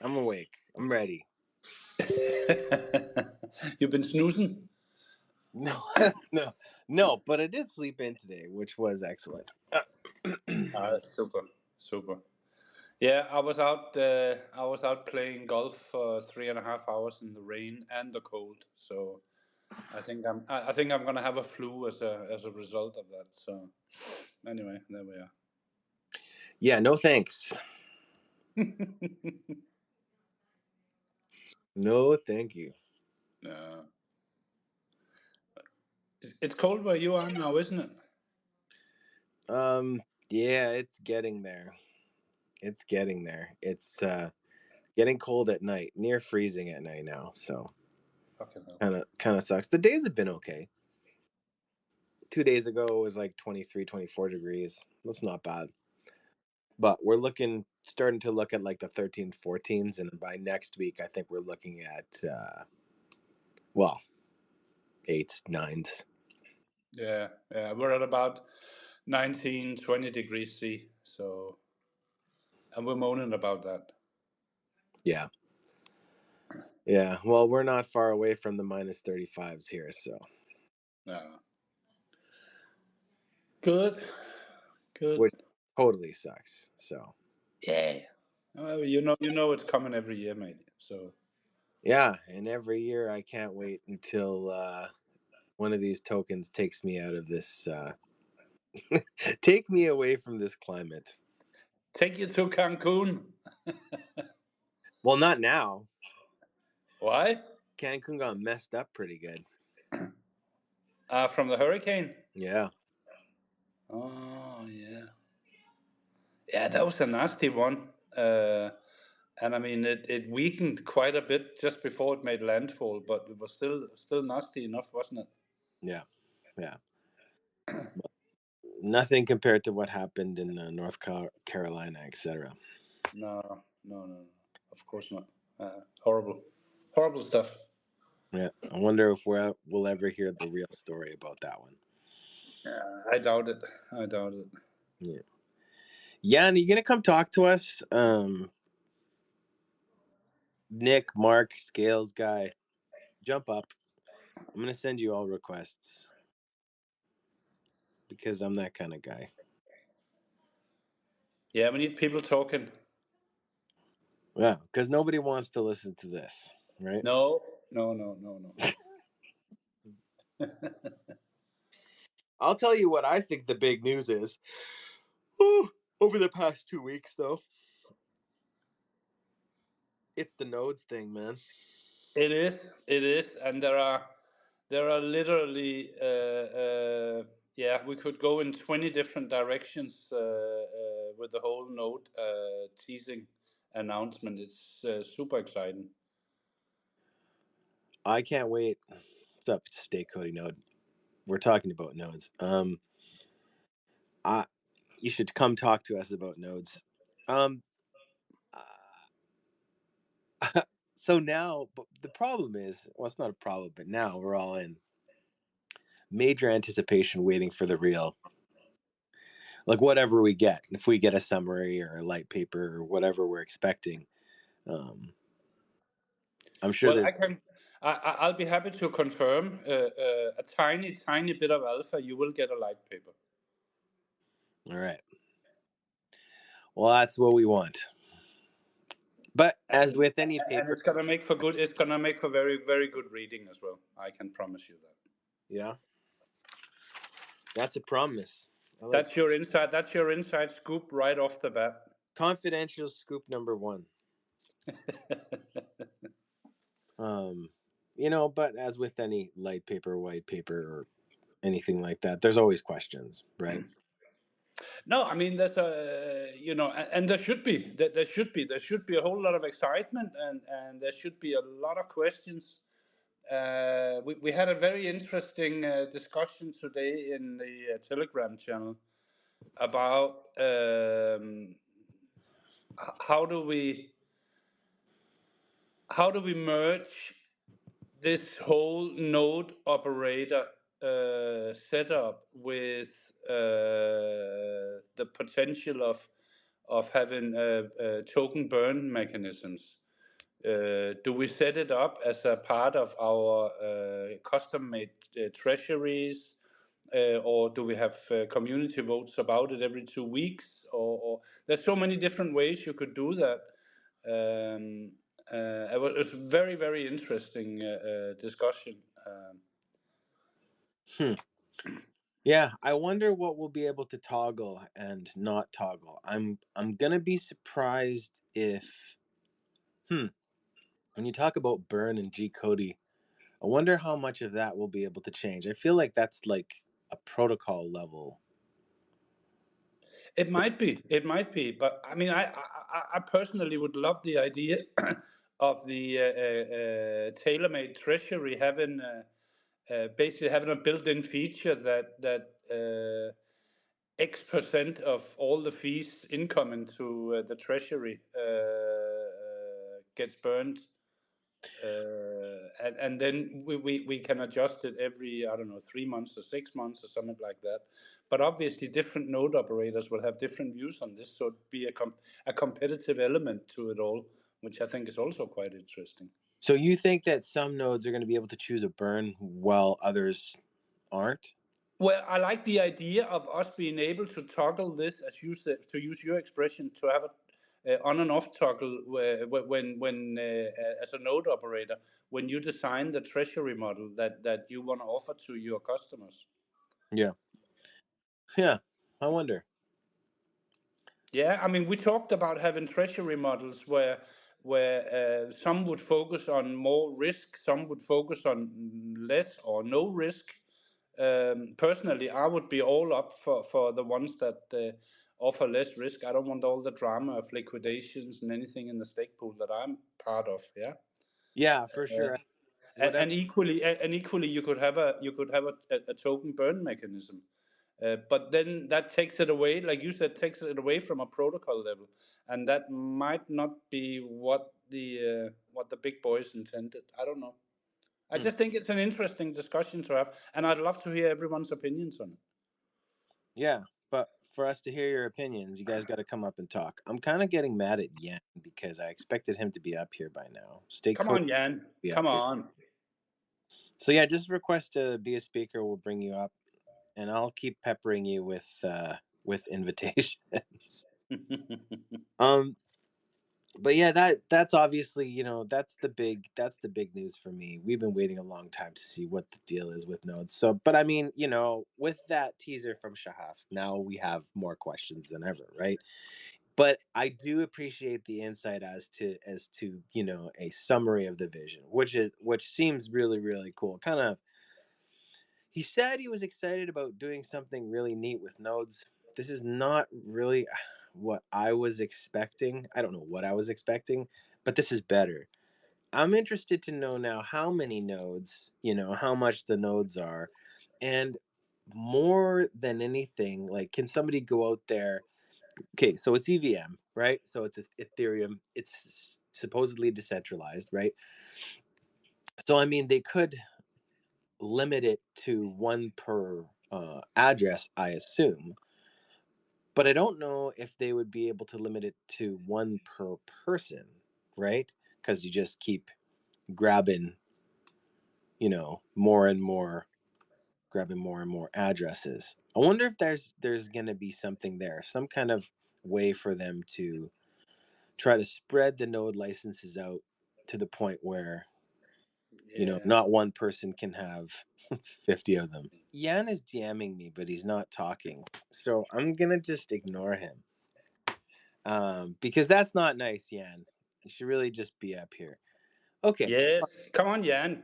I'm awake. I'm ready. You've been snoozing? No, no. But I did sleep in today, which was excellent. That's super. Yeah, I was out. I was out playing golf for 3.5 hours in the rain and the cold. So I think I'm gonna have a flu as a result of that. So anyway, there we are. Yeah, no thanks. No, thank you. Yeah. It's cold where you are now, isn't it? Yeah, it's getting there. It's getting there. It's getting cold at night, near freezing at night now. So Fucking hell. kind of sucks. The days have been okay. 2 days ago it was like 23, 24 degrees. That's not bad. But we're starting to look at like the 13, 14s, and by next week I think we're looking at well, eights, nines. Yeah, we're at about 19, 20 degrees C. So, and we're moaning about that. Yeah. Yeah. Well, we're not far away from the minus 35s here, so. Yeah. Good. Which totally sucks. So. Yeah. Well, you know it's coming every year, mate. So. Yeah, and every year I can't wait until one of these tokens takes me out of this take me away from this climate. Take you to Cancun. Well, not now. Why? Cancun got messed up pretty good. From the hurricane. Yeah. Oh yeah. Yeah, that was a nasty one. And I mean, it weakened quite a bit just before it made landfall, but it was still nasty enough, wasn't it? Yeah. Yeah. Nothing compared to what happened in North Carolina, etc. No. Of course not. Horrible stuff. Yeah. I wonder if we'll ever hear the real story about that one. Yeah, I doubt it. I doubt it. Yeah. Jan, are you gonna come talk to us? Nick, Mark, Scales guy, jump up. I'm gonna send you all requests because I'm that kind of guy. Yeah, we need people talking. Yeah, because nobody wants to listen to this, right? No. I'll tell you what I think the big news is. Whew, over the past 2 weeks, though, it's the nodes thing, man. It is, and there are literally yeah, we could go in 20 different directions with the whole node teasing announcement. It's super exciting. I can't wait. What's up, Stay Cody Node? We're talking about nodes. I you should come talk to us about nodes. Um, so now, but the problem is, well, it's not a problem, but now we're all in major anticipation, waiting for the real, like whatever we get. If we get a summary or a light paper or whatever we're expecting, um, I'm sure Well, there's. I'll be happy to confirm a tiny bit of alpha. You will get a light paper. All right. Well, that's what we want. But as with any And paper, it's gonna make for good. It's gonna make for very good reading as well. I can promise you that. yeah, that's a promise. I like That's your inside. That's your inside scoop right off the bat. confidential scoop number one. Um, but as with any light paper, white paper, or anything like that, there's always questions, right? No, I mean there's a and there should be a whole lot of excitement, and there should be a lot of questions. We had a very interesting discussion today in the Telegram channel about how do we merge this whole node operator setup with the potential of having token burn mechanisms. Do we set it up as a part of our custom-made treasuries, or do we have community votes about it every 2 weeks? Or there's so many different ways you could do that. It was very, very interesting discussion. Hmm. Yeah, I wonder what we'll be able to toggle and not toggle. I'm gonna be surprised if when you talk about burn and COTI, I wonder how much of that we'll be able to change. I feel like that's like a protocol level. It might be, but I mean, I personally would love the idea of the tailor-made treasury having basically having a built-in feature that X percent of all the fees incoming to the treasury gets burned, and then we can adjust it every, I don't know, 3 months or 6 months or something like that. But obviously, different node operators will have different views on this, so it'd be a competitive element to it all, which I think is also quite interesting. So you think that some nodes are going to be able to choose a burn while others aren't? Well, I like the idea of us being able to toggle this, as you said, to use your expression, to have a on and off toggle when as a node operator, when you design the treasury model that you want to offer to your customers. Yeah. Yeah. I wonder. Yeah, I mean, we talked about having treasury models where some would focus on more risk, some would focus on less or no risk. Personally, I would be all up for the ones that offer less risk. I don't want all the drama of liquidations and anything in the stake pool that I'm part of. Yeah, Yeah, for sure. Whatever. and equally, you could have a token burn mechanism. But then that takes it away, like you said, takes it away from a protocol level, and that might not be what the big boys intended. I don't know. I Hmm. just think it's an interesting discussion to have, and I'd love to hear everyone's opinions on it. Yeah, but for us to hear your opinions, you guys got to come up and talk. I'm kind of getting mad at Yan because I expected him to be up here by now. Stay Come code on, Jan. be Come up here. on. So yeah, just request to be a speaker. We'll bring you up, and I'll keep peppering you with invitations. um, but yeah, that's obviously that's the big news for me. We've been waiting a long time to see what the deal is with nodes. So, but I mean, with that teaser from Shahaf, now we have more questions than ever, right? But I do appreciate the insight as to a summary of the vision, which seems really really cool. Kind of, he said he was excited about doing something really neat with nodes. This is not really what I was expecting. I don't know what I was expecting, but this is better. I'm interested to know now how many nodes, how much the nodes are, and more than anything, like, can somebody go out there? Okay, so it's EVM, right? So it's Ethereum. It's supposedly decentralized, right? So I mean, they could limit it to one per address, I assume, but I don't know if they would be able to limit it to one per person, right? Because you just keep grabbing, more and more, grabbing more and more addresses. I wonder if there's going to be something there, some kind of way for them to try to spread the node licenses out to the point where Yeah. not one person can have 50 of them. Yan is DMing me, but he's not talking, so I'm gonna just ignore him, because that's not nice. Yan, you should really just be up here. Okay, Yes. Come on, Jan. We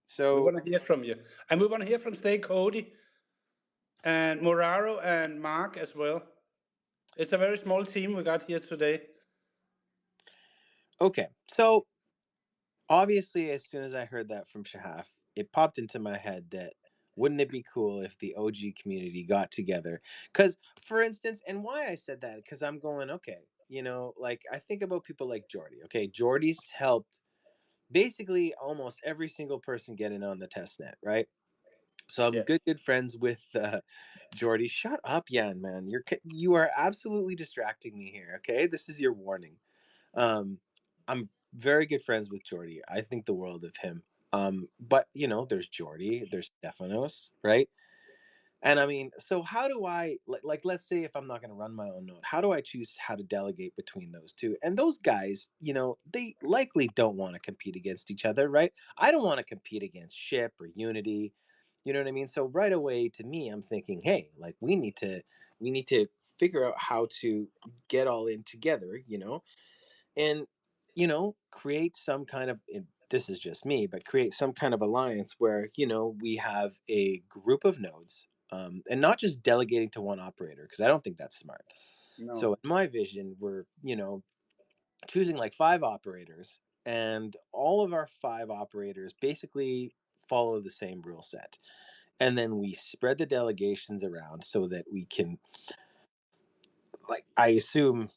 so want to hear from you, and we want to hear from Stay Cody and Moraro and Mark as well. It's a very small team we got here today. so obviously, as soon as I heard that from Shahaf, it popped into my head that wouldn't it be cool if the OG community got together? Because, for instance, and why I said that, because I'm going, okay, like, I think about people like Jordy. Okay, Jordy's helped basically almost every single person get in on the test net, right? So I'm Yeah. good friends with Jordy. Shut up, Yan, man. You are absolutely distracting me here. Okay, this is your warning. Um, I'm very good friends with Jordy. I think the world of him. But there's Jordy, there's Stefanos, right? And I mean, so how do I like let's say if I'm not going to run my own node, how do I choose how to delegate between those two? And those guys, they likely don't want to compete against each other, right? I don't want to compete against Ship or Unity. You know what I mean? So right away to me, I'm thinking, hey, like we need to figure out how to get all in together, and create some kind of this is just me, but create some kind of alliance where we have a group of nodes, and not just delegating to one operator, because I don't think that's smart. So No. in my vision, we're choosing like five operators, and all of our five operators basically follow the same rule set, and then we spread the delegations around so that we can, like, I assume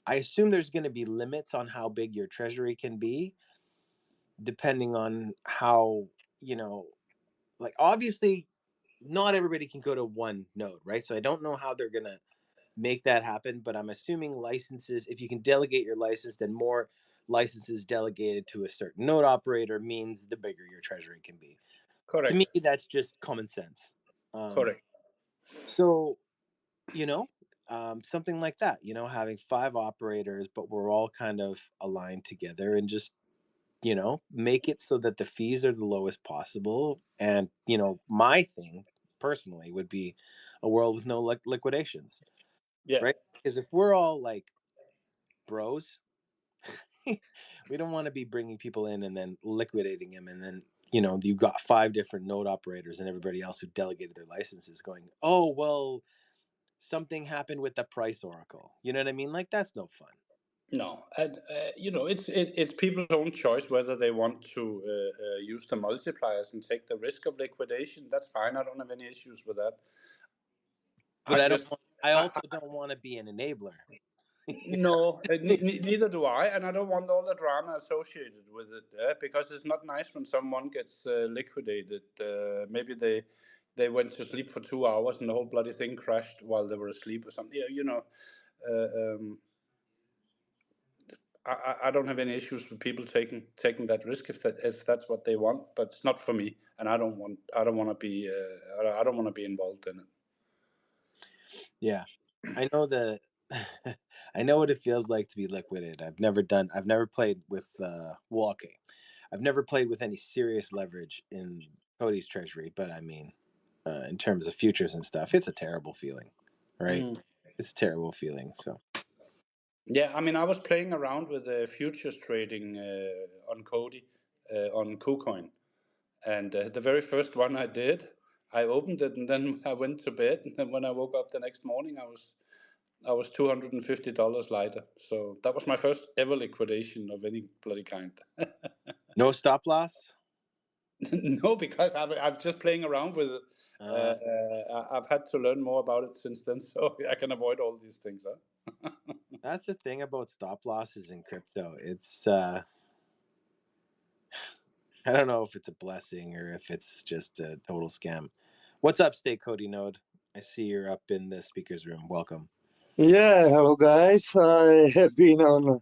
there's going to be limits on how big your treasury can be, depending on how, you know, like, obviously not everybody can go to one node, right? So I don't know how they're going to make that happen, but I'm assuming licenses, if you can delegate your license, then more licenses delegated to a certain node operator means the bigger your treasury can be. To me, Correct. that's just common sense. Um, Correct. so, you know, something like that, having five operators, but we're all kind of aligned together, and just make it so that the fees are the lowest possible. And my thing personally would be a world with no liquidations, Yeah. right? Because if we're all like bros, we don't want to be bringing people in and then liquidating them, and then you've got five different node operators and everybody else who delegated their licenses going, oh well, something happened with the price oracle. You know what I mean? Like, that's no fun. No, and it's people's own choice whether they want to use the multipliers and take the risk of liquidation. That's fine. I don't have any issues with that. But I I don't just, want, I I, also don't want to be an enabler. No, neither do I, and I don't want all the drama associated with it. Because it's not nice when someone gets liquidated. Maybe they went to sleep for 2 hours and the whole bloody thing crashed while they were asleep or something. Uh, um, I don't have any issues with people taking that risk if that's what they want, but it's not for me, and I don't want to be I don't want to be involved in it. Yeah, I know the I know what it feels like to be liquidated. I've never played with well, okay. I've never played with any serious leverage in Cody's treasury, but I mean, in terms of futures and stuff, it's a terrible feeling, right? Mm. It's a terrible feeling. So, Yeah, I mean, I was playing around with futures trading on COTI, on KuCoin, and the very first one I did, I opened it and then I went to bed, and then when I woke up the next morning, I was $250 lighter. So that was my first ever liquidation of any bloody kind. no stop loss. No, because I'm just playing around with it. Uh, I've had to learn more about it since then, so I can avoid all these things. Huh? that's the thing about stop losses in crypto. It's I don't know if it's a blessing or if it's just a total scam. What's up, Stay Cody Node? I see you're up in the speakers room. Welcome. Yeah, hello guys. I have been on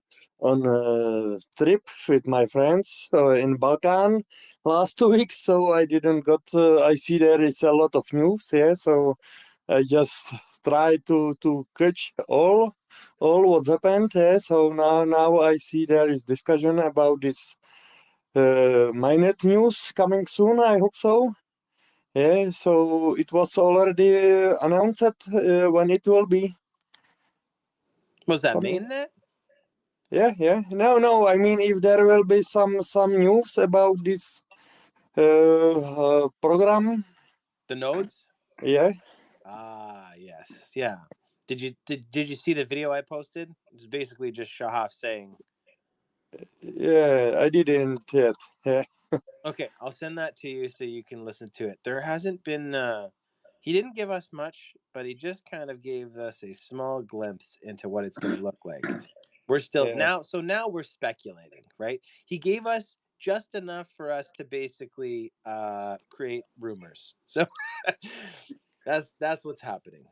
a trip with my friends in Balkan last 2 weeks, so I didn't got. I see there is a lot of news. Yeah, so I just try to catch all what's happened. Yeah, so now I see there is discussion about this mainnet news coming soon. I hope so. Yeah, so it was already announced when it will be. Was that Some mainnet? Yeah. No. I mean, if there will be some news about this program, The nodes? yeah, Ah, yes, yeah. Did you see the video I posted? It's basically just Shahaf saying, yeah, I didn't yet. Yeah, "Okay, I'll send that to you so you can listen to it." There hasn't been. He didn't give us much, but he just kind of gave us a small glimpse into what it's going to look like. We're still yeah, now, so now we're speculating, right? He gave us just enough for us to basically create rumors. So that's what's happening.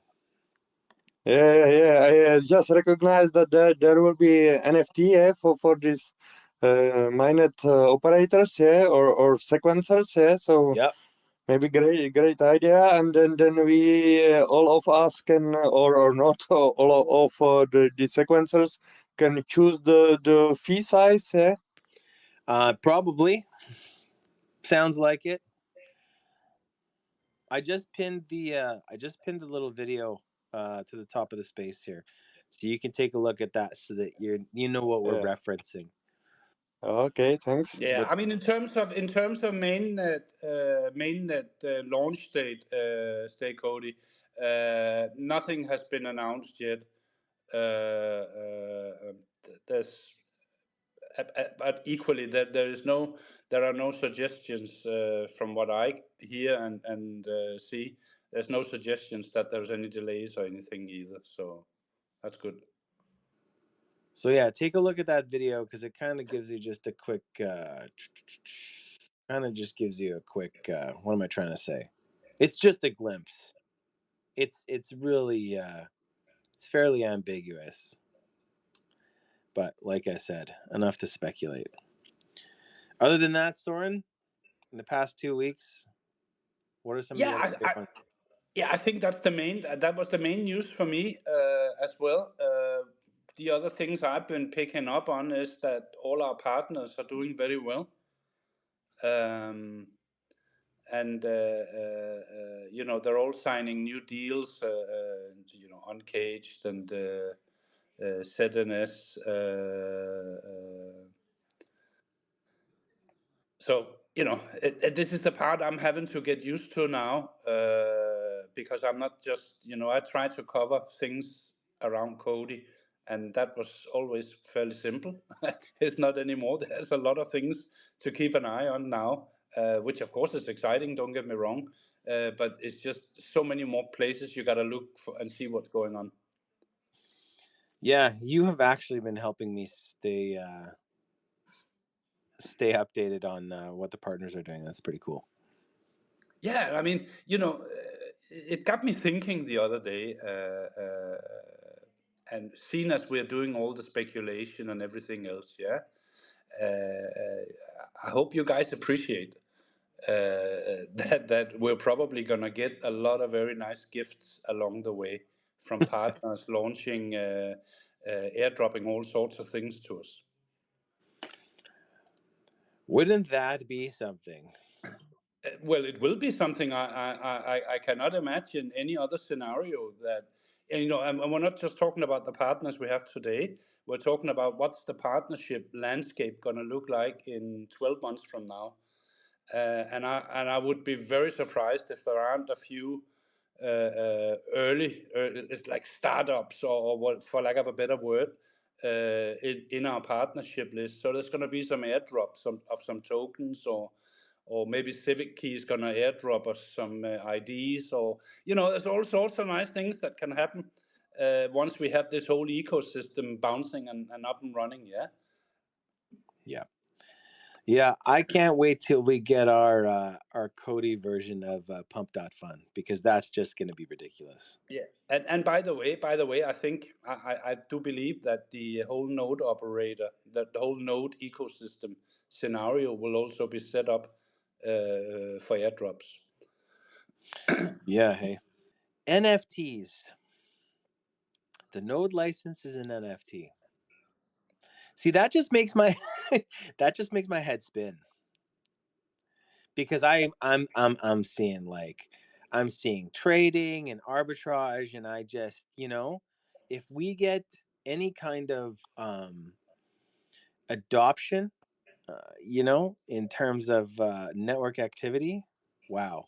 I just recognized that there will be NFT, for these mainnet operators, or sequencers, So Yep. maybe great idea, and then we all of us can, or not all of the sequencers can choose the fee size. Probably sounds like it. I just pinned the little video to the top of the space here, so you can take a look at that so that you know what we're Yeah. referencing. Okay. Thanks. Yeah, What I mean, in terms of mainnet launch date, stay Cody, nothing has been announced yet. There's but equally there are no suggestions from what I hear and see. There's no suggestions that there's any delays or anything either. So that's good. So yeah, take a look at that video because it kind of gives you just a quick, what am I trying to say? It's just a glimpse. It's really it's fairly ambiguous, but like I said, enough to speculate. Other than that, Soren, in the past 2 weeks, what are some of the Yeah, other big ones? yeah, I think that was the main news for me as well. The other things I've been picking up on is that all our partners are doing very well. Um, and they're all signing new deals, Uncaged and ZNS. So this is the part I'm having to get used to now, because I'm not just, I try to cover things around COTI, and that was always fairly simple. It's not anymore. There's a lot of things to keep an eye on now, which of course is exciting. Don't get me wrong, but it's just so many more places you got to look for and see what's going on. Yeah, you have actually been helping me stay updated on what the partners are doing. That's pretty cool. Yeah, I mean, it got me thinking the other day, and seeing as we're doing all the speculation and everything else, yeah, I hope you guys appreciate that we're probably gonna get a lot of very nice gifts along the way from partners launching, airdropping all sorts of things to us. Wouldn't that be something? Well, it will be something. I cannot imagine any other scenario that, and we're not just talking about the partners we have today. We're talking about what's the partnership landscape going to look like in 12 months from now. And I would be very surprised if there aren't a few it's like startups, or what, for lack of a better word, in our partnership list. So there's going to be some airdrops of some tokens, or maybe Civic Key is going to airdrop us some IDs, or there's all sorts of nice things that can happen once we have this whole ecosystem bouncing and up and running. Yeah. Yeah. Yeah, I can't wait till we get our COTI version of Pump.Fun because that's just going to be ridiculous. Yeah, and by the way, I think I do believe that the whole node operator, that the whole node ecosystem scenario will also be set up for airdrops. Yeah, hey. NFTs. The node license is an NFT. See, that just makes my head spin because I'm seeing trading and arbitrage, and I just if we get any kind of adoption, in terms of network activity, wow.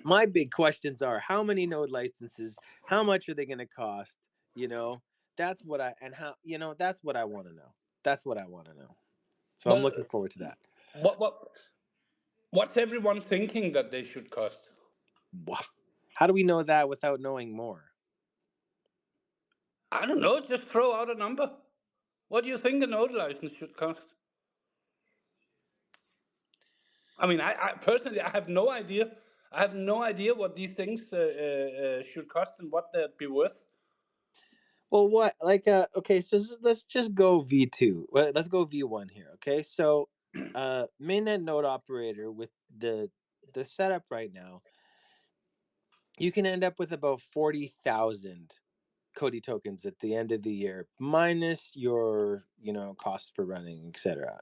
My big questions are how many node licenses, how much are they going to cost? You know, that's what I and how that's what I want to know. That's what I want to know. So I'm looking Well, forward to that. what's everyone thinking that they should cost? How do we know that without knowing more? I don't know. Just throw out a number. What do you think a node license should cost? I mean, I personally, I have no idea. I have no idea what these things should cost and what they'd be worth. Well, what like okay, so let's just go V2. Well, let's go V1 here, okay? So mainnet node operator with the setup right now, you can end up with about 40,000 COTI tokens at the end of the year minus your, costs for running, etc.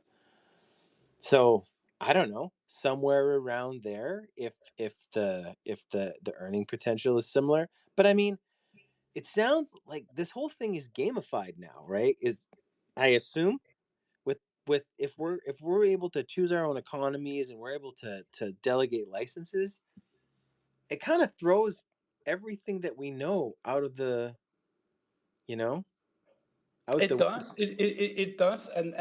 So, I don't know, somewhere around there if the earning potential is similar. But I mean, it sounds like this whole thing is gamified now, right? Is I assume with if we're able to choose our own economies and we're able to delegate licenses, it kind of throws everything that we know out of the you know out It the does. It does. And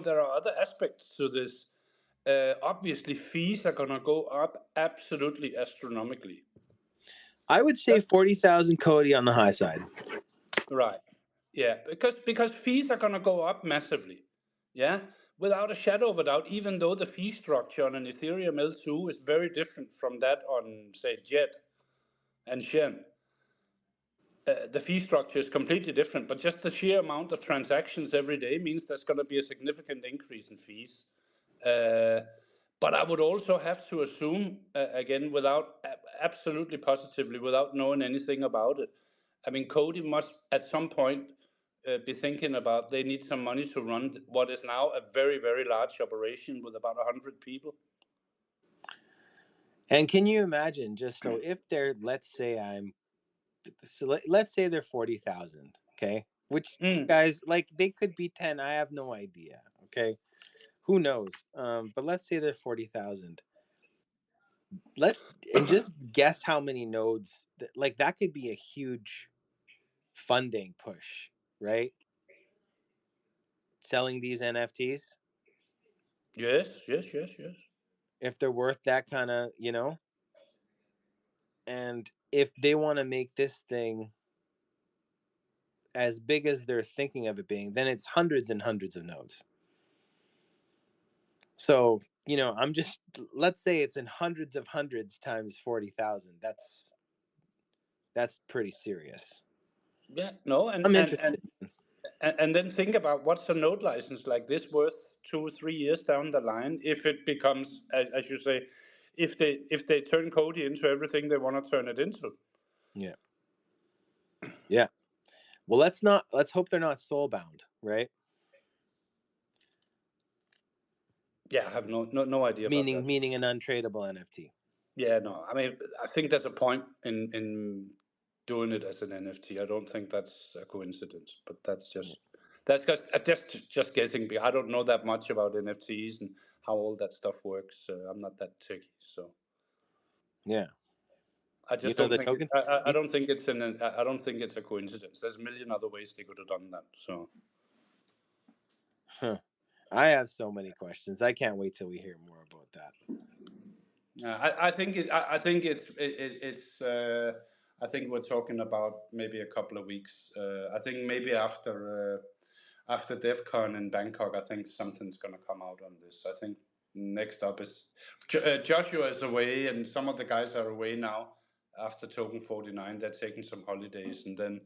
there are other aspects to this. Obviously, fees are going to go up absolutely astronomically. I would say 40,000 COTI on the high side. Right. Yeah, because fees are going to go up massively. Yeah, without a shadow of a doubt. Even though the fee structure on an Ethereum L2 is very different from that on, say, Jet and Shen, the fee structure is completely different. But just the sheer amount of transactions every day means there's going to be a significant increase in fees. Uh, but I would also have to assume, again, without absolutely positively, without knowing anything about it. I mean, Cody must at some point be thinking about they need some money to run what is now a very, very large operation with about 100 people. And can you imagine, just so if they're, let's say they're 40,000, okay? Which Mm. guys, like, they could be 10, I have no idea, okay? Who knows? But let's say they're 40,000. Let's and just guess how many nodes like that could be a huge funding push, right? Selling these NFTs Yes, yes, yes, yes. if they're worth that kind of, and if they want to make this thing as big as they're thinking of it being, then it's hundreds and hundreds of nodes. So, I'm just, let's say it's in hundreds of hundreds times 40,000. That's pretty serious. Yeah, no, I'm interested. and then think about what's a node license like this worth 2 or 3 years down the line if it becomes, as you say, if they turn Cody into everything they want to turn it into. Yeah. Yeah. Well, let's hope they're not soul bound, right? Yeah, I have no idea about that. Meaning an untradeable NFT. Yeah, no, I mean, I think there's a point in doing it as an NFT. I don't think that's a coincidence, but Yeah. that's just guessing. I don't know that much about NFTs and how all that stuff works. I'm not that techy, so Yeah. I You just know don't the think token? I don't think I don't think it's a coincidence. There's a million other ways they could have done that. So Huh. I have so many questions. I can't wait till we hear more about that. I think it's. I think we're talking about maybe a couple of weeks. I think maybe after DEF CON in Bangkok, I think something's going to come out on this. I think next up is Joshua is away, and some of the guys are away now after Token 49. They're taking some holidays, and then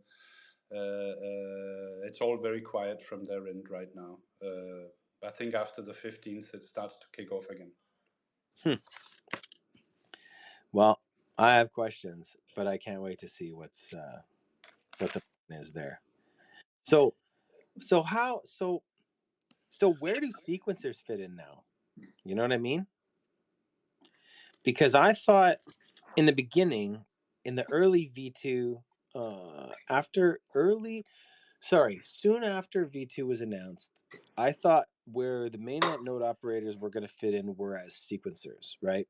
it's all very quiet from their end right now. I think after the 15th, it starts to kick off again. Well, I have questions, but I can't wait to see what the plan is there. So where do sequencers fit in now? You know what I mean? Because I thought in the beginning, in the early V2, soon after V2 was announced, I thought where the mainnet node operators were going to fit in were as sequencers, right?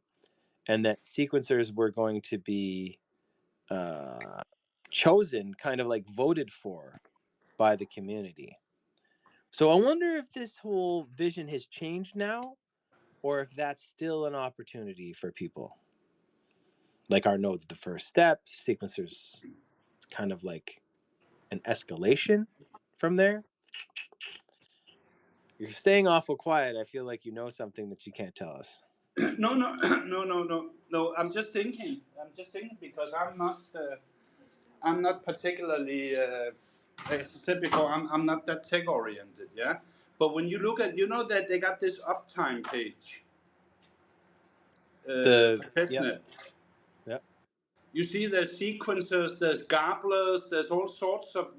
And that sequencers were going to be chosen, kind of like voted for by the community. So I wonder if this whole vision has changed now, or if that's still an opportunity for people. Like our node's the first step, sequencers, it's kind of like an escalation from there. You're staying awful quiet. I feel like you know something that you can't tell us. No, no, no. I'm just thinking. I'm just thinking because I'm not particularly as I said before, I'm not that tech oriented, yeah. But when you look at, that they got this uptime page The for Yep, testnet. yep. You see, there's sequencers, there's garblers, there's all sorts of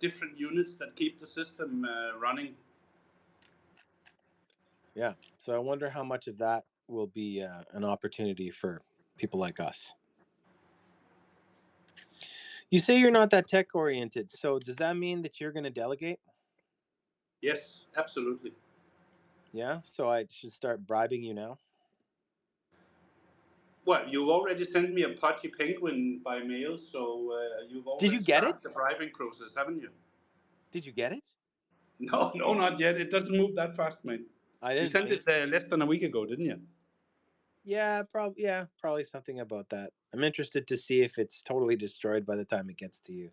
different units that keep the system running. Yeah. So I wonder how much of that will be an opportunity for people like us. You say you're not that tech oriented, so does that mean that you're going to delegate? Yes, absolutely. Yeah. So I should start bribing you now. Well, you've already sent me a pudgy penguin by mail, so you've Did already you get it? started the bribing process, haven't you? Did you get it? No, no, not yet. It doesn't move that fast, mate. I You didn't sent think it so. less than a week ago, didn't you? Yeah, probably. Yeah, probably something about that. I'm interested to see if it's totally destroyed by the time it gets to you.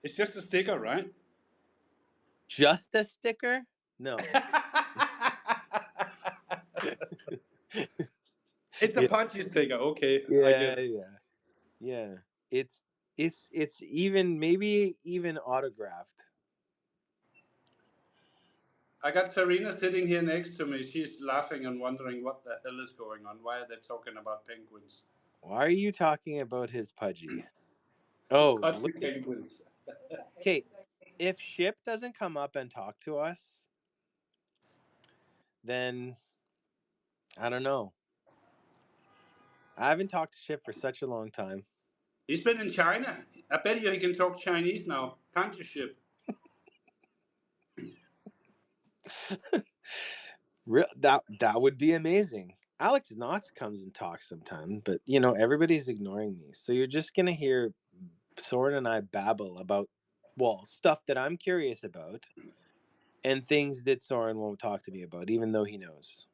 It's just a sticker, right? Just a sticker? No. It's a Yeah, pudgy sticker. Okay, I get yeah, it. yeah, yeah. It's even maybe even autographed. I got Serena sitting here next to me. She's laughing and wondering what the hell is going on. Why are they talking about penguins? Why are you talking about his pudgy? Oh, Pudgy look at. penguins. Okay, if Ship doesn't come up and talk to us, then I don't know. I haven't talked to Ship for such a long time. He's been in China. I bet you he can talk Chinese now. Can't you, Ship? That would be amazing. Alex Knotts comes and talks sometime, but everybody's ignoring me. So you're just gonna hear Soren and I babble about stuff that I'm curious about and things that Soren won't talk to me about, even though he knows.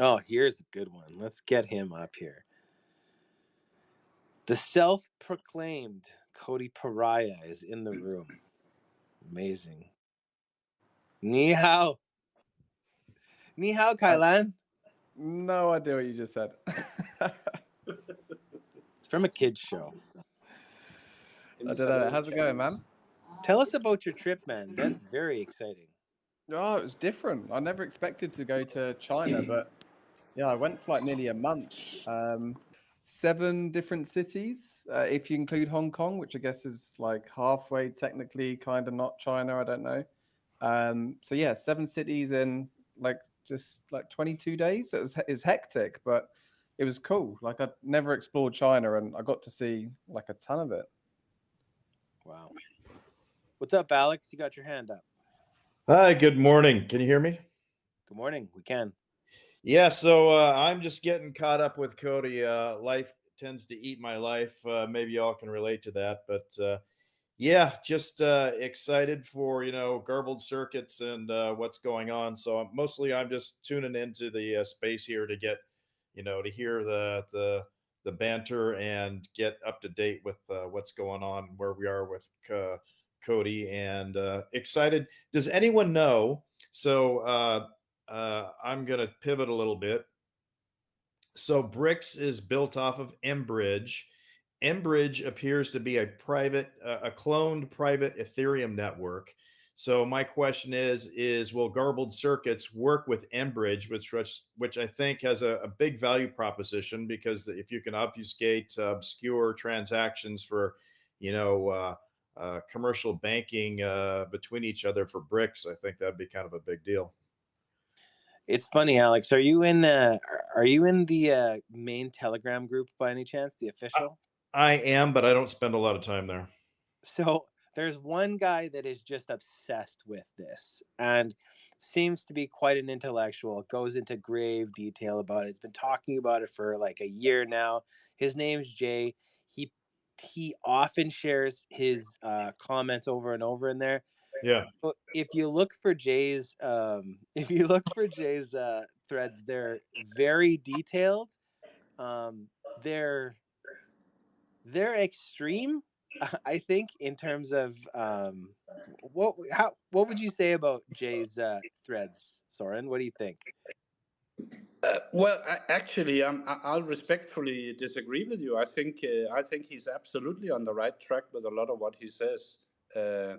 Oh, here's a good one. Let's get him up here. The self-proclaimed COTI pariah is in the room. Amazing. Ni hao. Ni hao, Kailan. No idea what you just said. It's from a kid's show. I don't know. How's it going, man? Tell us about your trip, man. That's very exciting. Oh, it was different. I never expected to go to China, but yeah, I went for like nearly a month. 7 different cities, if you include Hong Kong, which I guess is like halfway technically, kind of not China. I don't know. So yeah, 7 cities in like just like 22 days. It's hectic, but it was cool. Like I'd never explored China, and I got to see like a ton of it. Wow. What's up, Alex? You got your hand up. Hi, good morning. Can you hear me? Good morning. We can. Yeah, so I'm just getting caught up with COTI. Life tends to eat my life. Maybe y'all can relate to that, but yeah, just excited for garbled circuits and what's going on. So I'm just tuning into the space here to get to hear the banter and get up to date with what's going on, where we are with COTI, and excited. Does anyone know? So I'm going to pivot a little bit. So Brix is built off of Mbridge. Mbridge appears to be a cloned private Ethereum network. So my question is will garbled circuits work with Mbridge, which I think has a big value proposition, because if you can obfuscate obscure transactions for, commercial banking between each other for Brix, I think that'd be kind of a big deal. It's funny, Alex. Are you in the main Telegram group by any chance? The official? I am, but I don't spend a lot of time there. So there's one guy that is just obsessed with this and seems to be quite an intellectual. Goes into grave detail about it. It's been talking about it for like a year now. His name's Jay. He often shares his comments over and over in there. Yeah. But if you look for Jay's threads, they're very detailed. They're extreme, I think, in terms of what would you say about Jay's threads, Soren? What do you think? Well, I'll respectfully disagree with you. I think he's absolutely on the right track with a lot of what he says. Uh,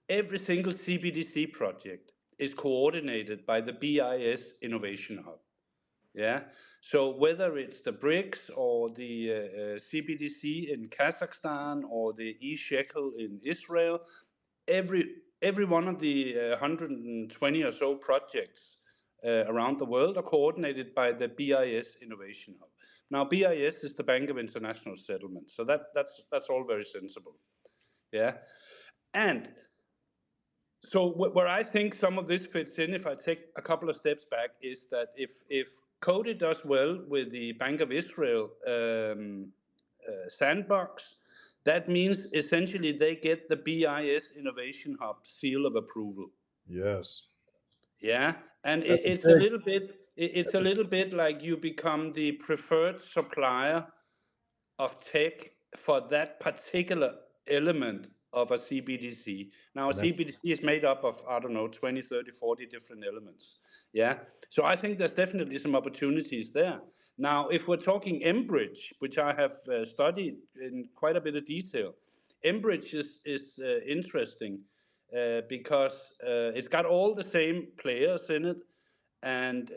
every single CBDC project is coordinated by the BIS Innovation Hub. Yeah. So whether it's the BRICS or the CBDC in Kazakhstan or the Shekel in Israel, every one of the 120 or so projects around the world are coordinated by the BIS Innovation Hub. Now, BIS is the Bank of International Settlements, so that's all very sensible. Yeah, and so where I think some of this fits in, if I take a couple of steps back, is that if COTI does well with the Bank of Israel sandbox, that means essentially they get the BIS Innovation Hub seal of approval. Yes. Yeah, and That's a it's a big. little bit it's a little bit like you become the preferred supplier of tech for that particular element of a CBDC. Now, a And that, CBDC is made up of, I don't know, 20, 30, 40 different elements. Yeah. So I think there's definitely some opportunities there. Now, if we're talking Mbridge, which I have studied in quite a bit of detail, Mbridge is interesting because it's got all the same players in it. And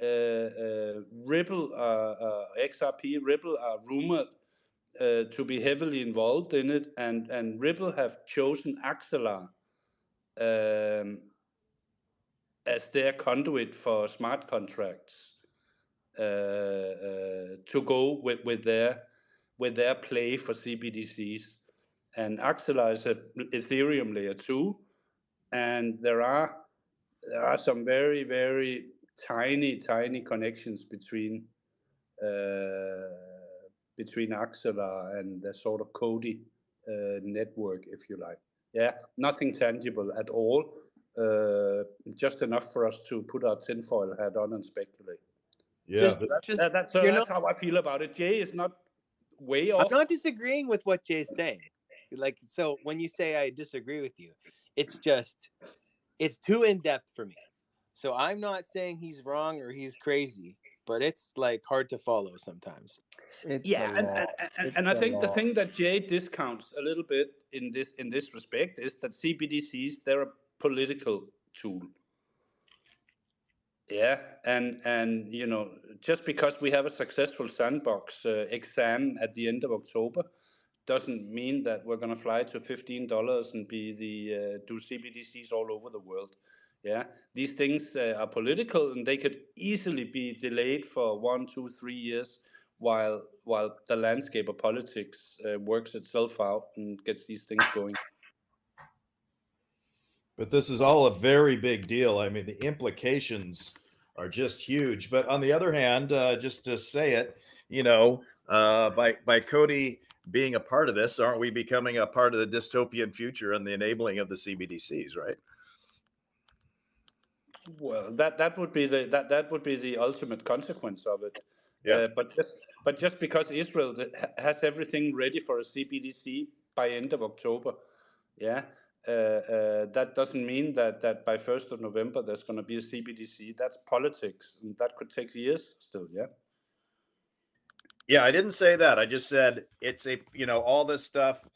Ripple, XRP, Ripple are rumored to be heavily involved in it, and Ripple have chosen Axelar as their conduit for smart contracts to go with their play for CBDCs. And Axelar is a Ethereum layer 2, and there are some very, very tiny connections between Axelar and the sort of COTI network, if you like. Yeah, nothing tangible at all. Just enough for us to put our tinfoil hat on and speculate. yeah. You're That's not. how I feel about it. Jay is not way I'm off. not disagreeing with what Jay's saying. Like, so when you say I disagree with you, it's just it's too in depth for me. So I'm not saying he's wrong or he's crazy, but it's like hard to follow sometimes. It's a Yeah, lot. It's I a think the lot. thing that Jay discounts a little bit in this respect is that CBDCs, they're a political tool. Yeah, and just because we have a successful sandbox exam at the end of October doesn't mean that we're going to fly to $15 and be the do CBDCs all over the world. Yeah, these things are political, and they could easily be delayed for 1, 2, 3 years while the landscape of politics works itself out and gets these things going. But this is all a very big deal. I mean, the implications are just huge. But on the other hand, just to say it, by COTI being a part of this, aren't we becoming a part of the dystopian future and the enabling of the CBDCs, right? Well, that would be the ultimate consequence of it. Yeah. But just because Israel has everything ready for a CBDC by end of October, yeah, that doesn't mean that by 1st of November there's going to be a CBDC. That's politics, and that could take years still. Yeah. Yeah, I didn't say that. I just said all this stuff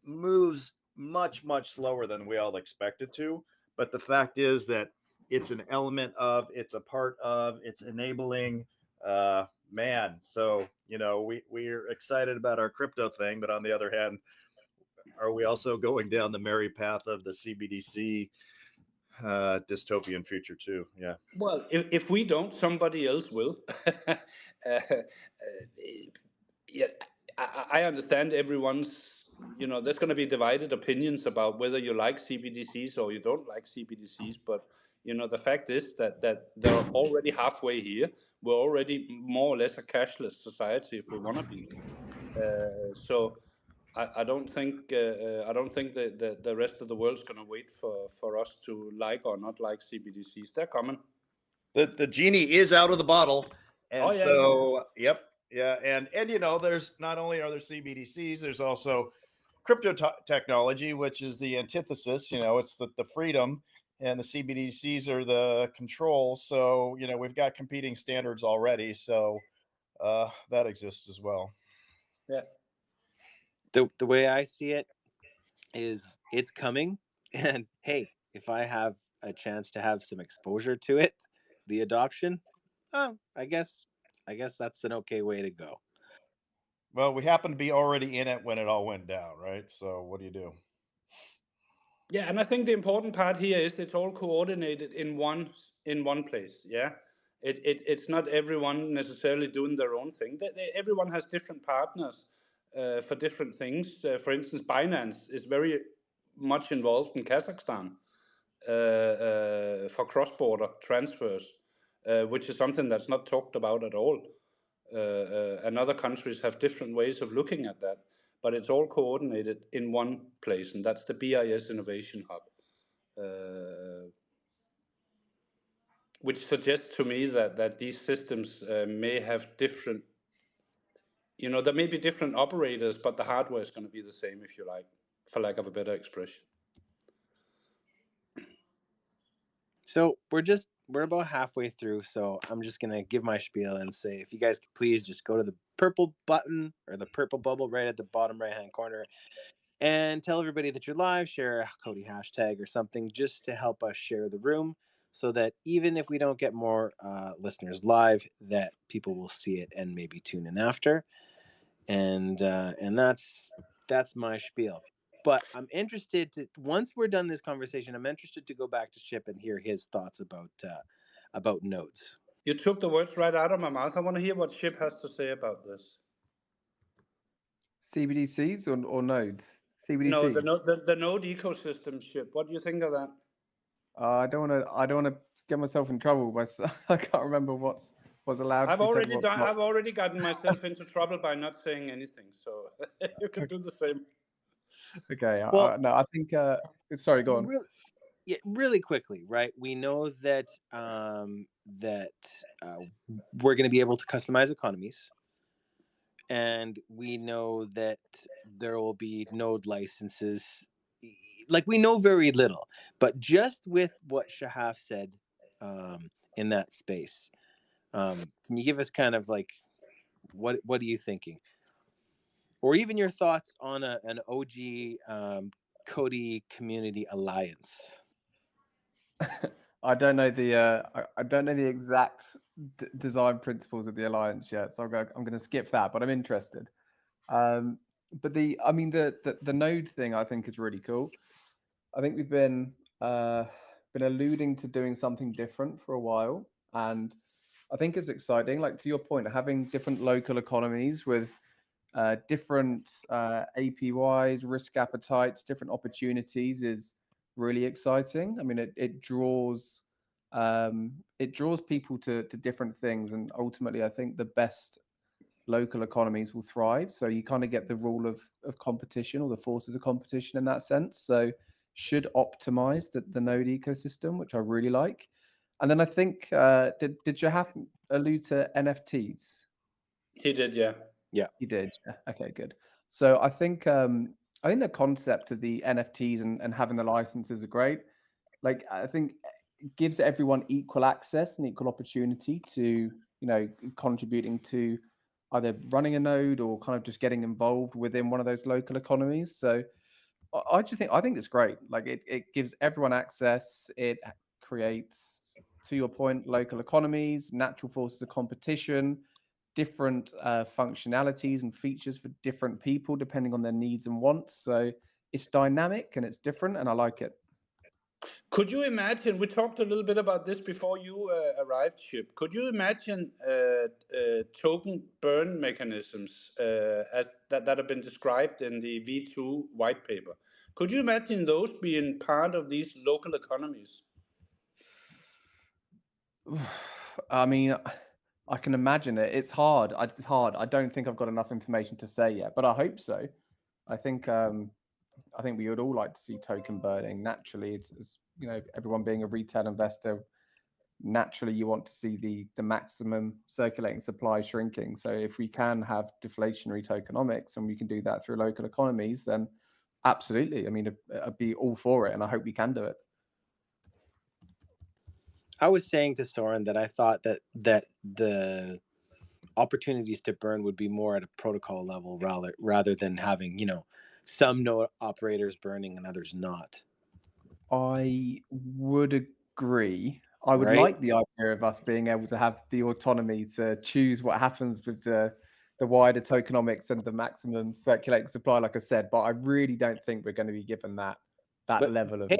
moves much, much slower than we all expected to. But the fact is that it's an element of, it's a part of, it's enabling, man. So, we're excited about our crypto thing, but on the other hand, are we also going down the merry path of the CBDC dystopian future too? Yeah. Well, if we don't, somebody else will. uh, yeah, I understand everyone's. There's going to be divided opinions about whether you like CBDCs or you don't like CBDCs. But the fact is that they're already halfway here. We're already more or less a cashless society if we want to be. So I don't think that the rest of the world's going to wait for us to like or not like CBDCs. They're coming. The genie is out of the bottle, and Oh yeah. yep, yeah, and there's not only are there CBDCs, there's also crypto technology, which is the antithesis. It's the freedom and the CBDCs are the control. So, we've got competing standards already. So that exists as well. Yeah. The way I see it is it's coming, and hey, if I have a chance to have some exposure to it, the adoption, I guess that's an okay way to go. Well, we happen to be already in it when it all went down, right? So what do you do? Yeah, and I think the important part here is it's all coordinated in one place. Yeah, it's not everyone necessarily doing their own thing. Everyone has different partners for different things. For instance, Binance is very much involved in Kazakhstan for cross-border transfers, which is something that's not talked about at all. And other countries have different ways of looking at that, but it's all coordinated in one place, and that's the BIS Innovation Hub, which suggests to me that these systems may have different, there may be different operators, but the hardware is going to be the same, if you like, for lack of a better expression. So we're about halfway through, so I'm just gonna give my spiel and say, if you guys could please just go to the purple button or the purple bubble right at the bottom right hand corner and tell everybody that you're live, share a COTI hashtag or something just to help us share the room, so that even if we don't get more listeners live, that people will see it and maybe tune in after. And that's my spiel. But I'm interested to, once we're done this conversation, I'm interested to go back to Ship and hear his thoughts about nodes. You took the words right out of my mouth. I want to hear what Ship has to say about this. CBDCs or nodes? No, CBDCs. the node ecosystem, Ship. What do you think of that? I don't want to get myself in trouble by I can't remember what's allowed I've to be said, already what's done. not. I've already gotten myself into trouble by not saying anything, so you can do the same. Okay. Well, No, I think. Sorry, go on. really, yeah, really quickly, right? We know that we're going to be able to customize economies, and we know that there will be node licenses. Like, we know very little, but just with what Shahaf said in that space, can you give us kind of like what are you thinking, or even your thoughts on an OG COTI community alliance? I don't know the exact design principles of the alliance yet, so I'm going to skip that. But I'm interested. But the node thing I think is really cool. I think we've been alluding to doing something different for a while, and I think it's exciting. Like, to your point, having different local economies with different APYs, risk appetites, different opportunities is really exciting. I mean, it draws people to different things, and ultimately, I think the best local economies will thrive. So you kind of get the rule of competition, or the forces of competition in that sense. So should optimize the node ecosystem, which I really like. And then I think did you have allude to NFTs? He did, yeah. Yeah, You did. Yeah. Okay, good. So I think the concept of the NFTs and having the licenses are great. Like, I think it gives everyone equal access and equal opportunity to, contributing to either running a node or kind of just getting involved within one of those local economies. So I think it's great. Like, it gives everyone access. It creates, to your point, local economies, natural forces of competition, different functionalities and features for different people depending on their needs and wants. So it's dynamic and it's different, and I like it. Could you imagine? We talked a little bit about this before you arrived, Chip. Could you imagine token burn mechanisms as that have been described in the V2 white paper? Could you imagine those being part of these local economies? I mean, I can imagine it. It's hard. It's hard. I don't think I've got enough information to say yet, but I hope so. I think we would all like to see token burning. Naturally, it's everyone being a retail investor, naturally you want to see the maximum circulating supply shrinking. So if we can have deflationary tokenomics and we can do that through local economies, then absolutely. I mean, I'd be all for it, and I hope we can do it. I was saying to Soren that I thought that the opportunities to burn would be more at a protocol level rather than having, some node operators burning and others not. I would agree. I would Right? like the idea of us being able to have the autonomy to choose what happens with the wider tokenomics and the maximum circulating supply, like I said, but I really don't think we're going to be given that But level of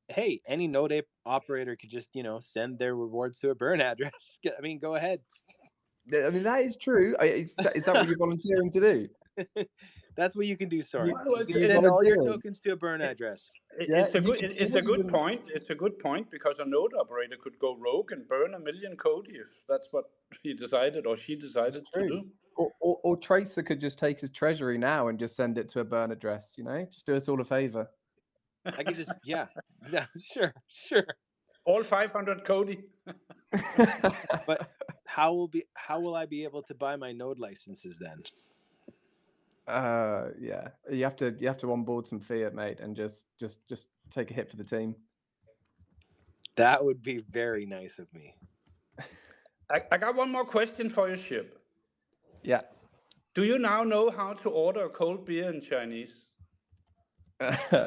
hey, any node operator could just, send their rewards to a burn address. I mean, go ahead. I mean, that is true. Is that what you're volunteering to do? That's what you can do, Soren. Well, You can You're send all your volunteering. tokens to a burn address. Yeah, It's a you good can do it's a it good even. point. It's a good point because a node operator could go rogue and burn 1,000,000 COTI if that's what he decided or she It's decided to true. do. Or Tracer could just take his treasury now and just send it to a burn address. Just do us all a favor. I could just, yeah, sure. All 500 COTI. But how will I be able to buy my node licenses then? Yeah, you have to onboard some fiat, mate, and just take a hit for the team. That would be very nice of me. I got one more question for you, Ship. Yeah. Do you now know how to order a cold beer in Chinese?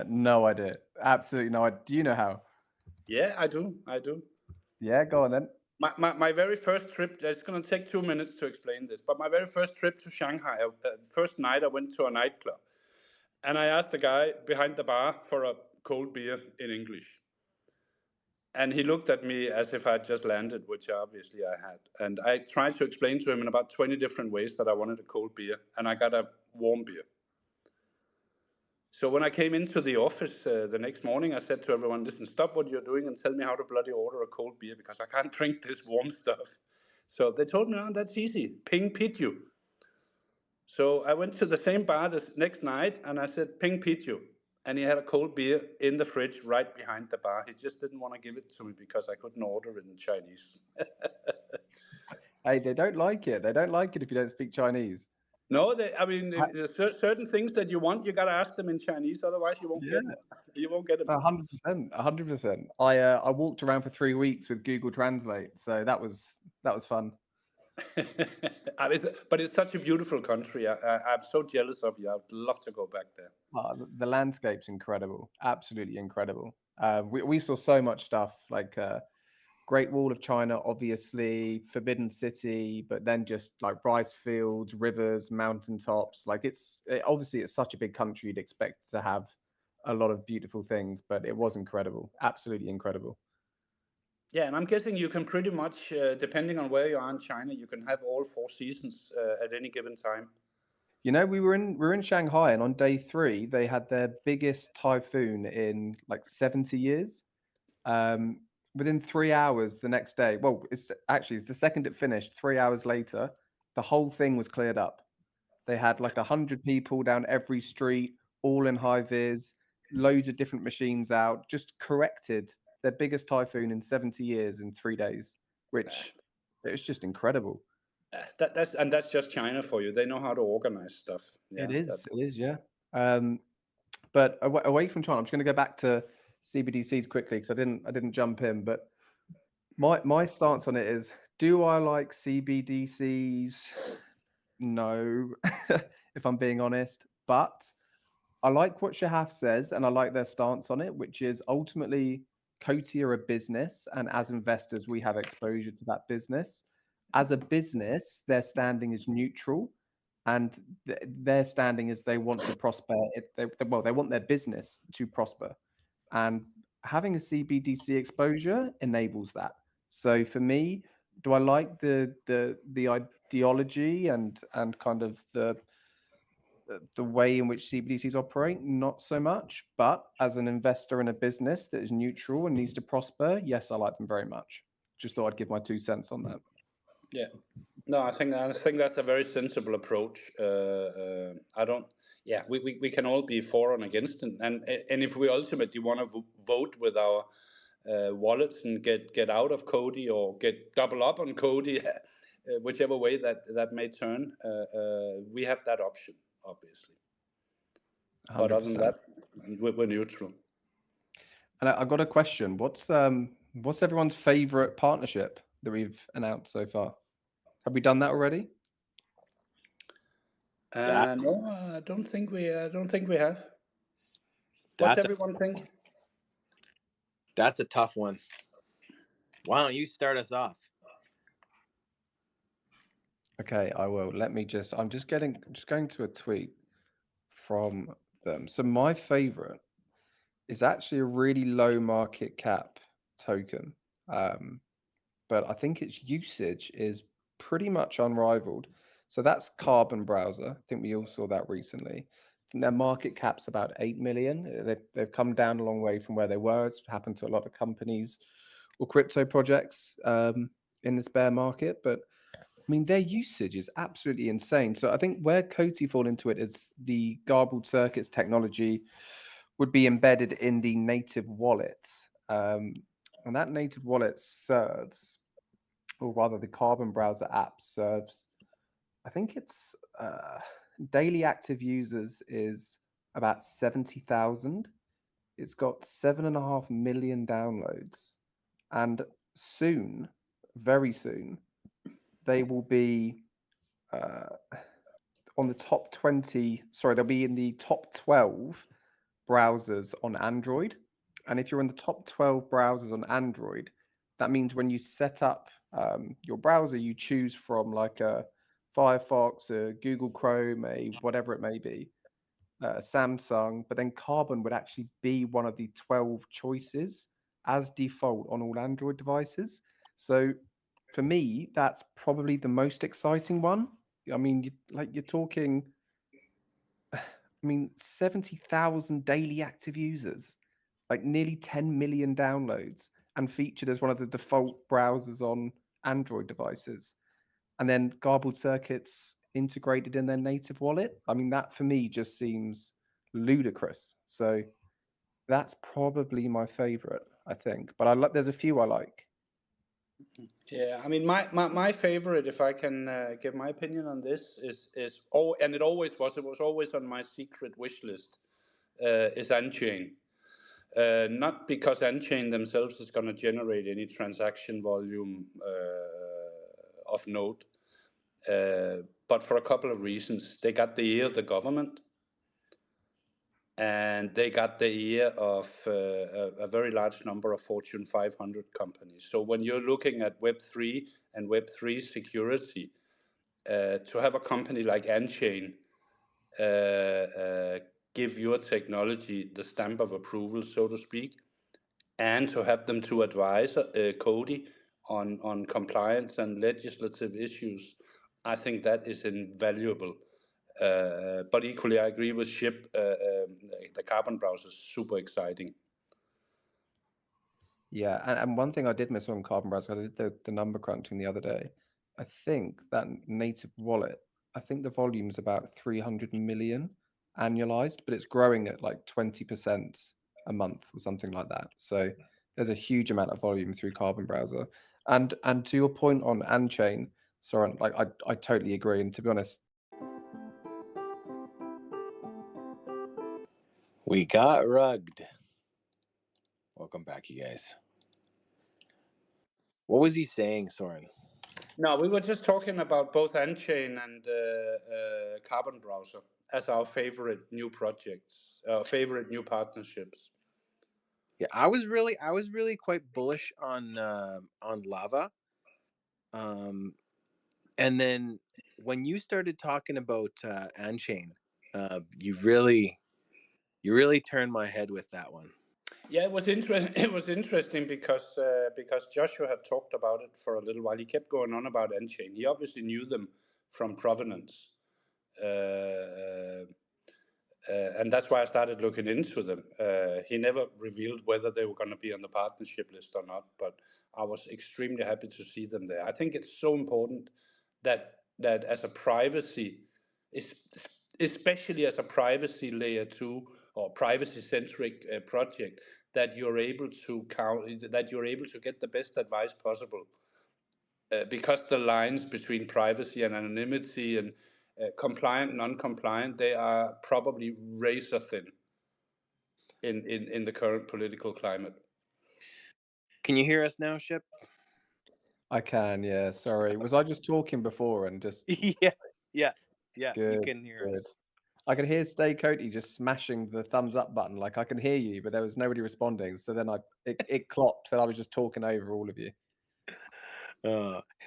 No idea. Absolutely no idea. Do you know how? Yeah, I do. Yeah, go on then. My very first trip, it's going to take 2 minutes to explain this, but my very first trip to Shanghai, first night I went to a nightclub and I asked the guy behind the bar for a cold beer in English. And he looked at me as if I'd just landed, which obviously I had. And I tried to explain to him in about 20 different ways that I wanted a cold beer, and I got a warm beer. So when I came into the office the next morning, I said to everyone, listen, stop what you're doing and tell me how to bloody order a cold beer because I can't drink this warm stuff. So they told me, oh, that's easy. Ping Pichu. So I went to the same bar this next night and I said, Ping Pichu. And he had a cold beer in the fridge right behind the bar. He just didn't want to give it to me because I couldn't order it in Chinese. Hey, they don't like it. They don't like it if you don't speak Chinese. No, there's certain things that you want, you got to ask them in Chinese. Otherwise, you won't get them. You won't get them. 100%. 100%. I walked around for 3 weeks with Google Translate, so that was fun. But it's such a beautiful country. I'm so jealous of you. I'd love to go back there. The landscape's incredible, absolutely incredible. We saw so much stuff like Great Wall of China, obviously, Forbidden City, but then just like rice fields, rivers, mountaintops. Like obviously it's such a big country, you'd expect to have a lot of beautiful things, but it was incredible, absolutely incredible. Yeah, and I'm guessing you can pretty much, depending on where you are in China, you can have all 4 seasons at any given time. We were in Shanghai, and on day 3, they had their biggest typhoon in like 70 years. Within 3 hours the next day, well, it's the second it finished, 3 hours later, the whole thing was cleared up. They had like 100 people down every street, all in high vis, loads of different machines out, just corrected their biggest typhoon in 70 years in 3 days, which it was just incredible. That's just China for you. They know how to organize stuff. Yeah, It is, yeah. But away from China, I'm just going to go back to CBDCs quickly because I didn't jump in. But my stance on it is: do I like CBDCs? No, if I'm being honest. But I like what Shahaf says, and I like their stance on it, which is ultimately COTI are a business, and as investors, we have exposure to that business. As a business, their standing is neutral, and their standing is they want to prosper. They want their business to prosper, and having a CBDC exposure enables that. So for me, do I like the ideology and kind of the way in which CBDCs operate? Not so much, but as an investor in a business that is neutral and needs to prosper, yes, I like them very much. Just thought I'd give my 2 cents on that. Yeah. No, I think that's a very sensible approach. I don't. Yeah, we can all be for and against, and if we ultimately want to vote with our wallets and get out of COTI or get double up on COTI, whichever way that may turn, we have that option, obviously. 100%. But other than that, we're neutral. And I got a question. What's What's everyone's favorite partnership that we've announced so far? Have we done that already? No, I don't think we have. What's That's everyone think? That's a tough one. Why don't you start us off? Okay, I will. I'm just going to a tweet from them. So my favorite is actually a really low market cap token. But I think its usage is pretty much unrivaled. So that's Carbon Browser. I think we all saw that recently. I think their market cap's about 8 million. They've come down a long way from where they were. It's happened to a lot of companies or crypto projects in this bear market. But I mean, their usage is absolutely insane. So I think where COTI fall into it is the garbled circuits technology would be embedded in the native wallet. And that native wallet serves, or rather the Carbon Browser app serves, I think it's daily active users is about 70,000. It's got 7.5 million downloads. And soon, very soon, they will be on the top 20, sorry, they'll be in the top 12 browsers on Android. And if you're in the top 12 browsers on Android, that means when you set up your browser, you choose from like a Firefox, a Google Chrome, a whatever it may be, Samsung, but then Carbon would actually be one of the 12 choices as default on all Android devices. So for me, that's probably the most exciting one. I mean, you're talking, I mean, 70,000 daily active users, like nearly 10 million downloads, and featured as one of the default browsers on Android devices. And then garbled circuits integrated in their native wallet. I mean, that for me just seems ludicrous. So that's probably my favorite, I think. But there's a few I like. Yeah, I mean, my favorite, if I can give my opinion on this, and it was always on my secret wish list, is Unchain. Not because Unchain themselves is going to generate any transaction volume of note, but for a couple of reasons. They got the ear of the government, and they got the ear of a very large number of Fortune 500 companies. So when you're looking at Web3 and Web3 security, to have a company like Unchain give your technology the stamp of approval, so to speak, and to have them to advise COTI on compliance and legislative issues, I think that is invaluable. But equally, I agree with Ship. The Carbon Browser is super exciting. Yeah, and one thing I did miss on Carbon Browser, I did the number crunching the other day. I think that native wallet, I think the volume is about 300 million annualized, but it's growing at like 20% a month or something like that. So there's a huge amount of volume through Carbon Browser. And to your point on Unchain, Soren, like I totally agree. And to be honest, We got rugged. Welcome back, you guys. What was he saying, Soren? No, we were just talking about both Unchain and Carbon Browser as our favorite new projects, favorite new partnerships. Yeah, I was really quite bullish on Lava. And then when you started talking about Unchain, you really turned my head with that one. Yeah, it was interesting. It was interesting because Joshua had talked about it for a little while. He kept going on about Unchain. He obviously knew them from Provenance, and that's why I started looking into them. He never revealed whether they were going to be on the partnership list or not, but I was extremely happy to see them there. I think it's so important that as a privacy, especially as a privacy layer 2 or privacy centric project, that you're able to get the best advice possible, because the lines between privacy and anonymity and compliant, non-compliant, they are probably razor thin in the current political climate. Can you hear us now, Ship? I can, yeah. Sorry. Was I just talking before and just Yeah, yeah, yeah. You good, can hear good. us. I could hear Stay COTI just smashing the thumbs up button. Like I can hear you, but there was nobody responding. So then it clocked that I was just talking over all of you.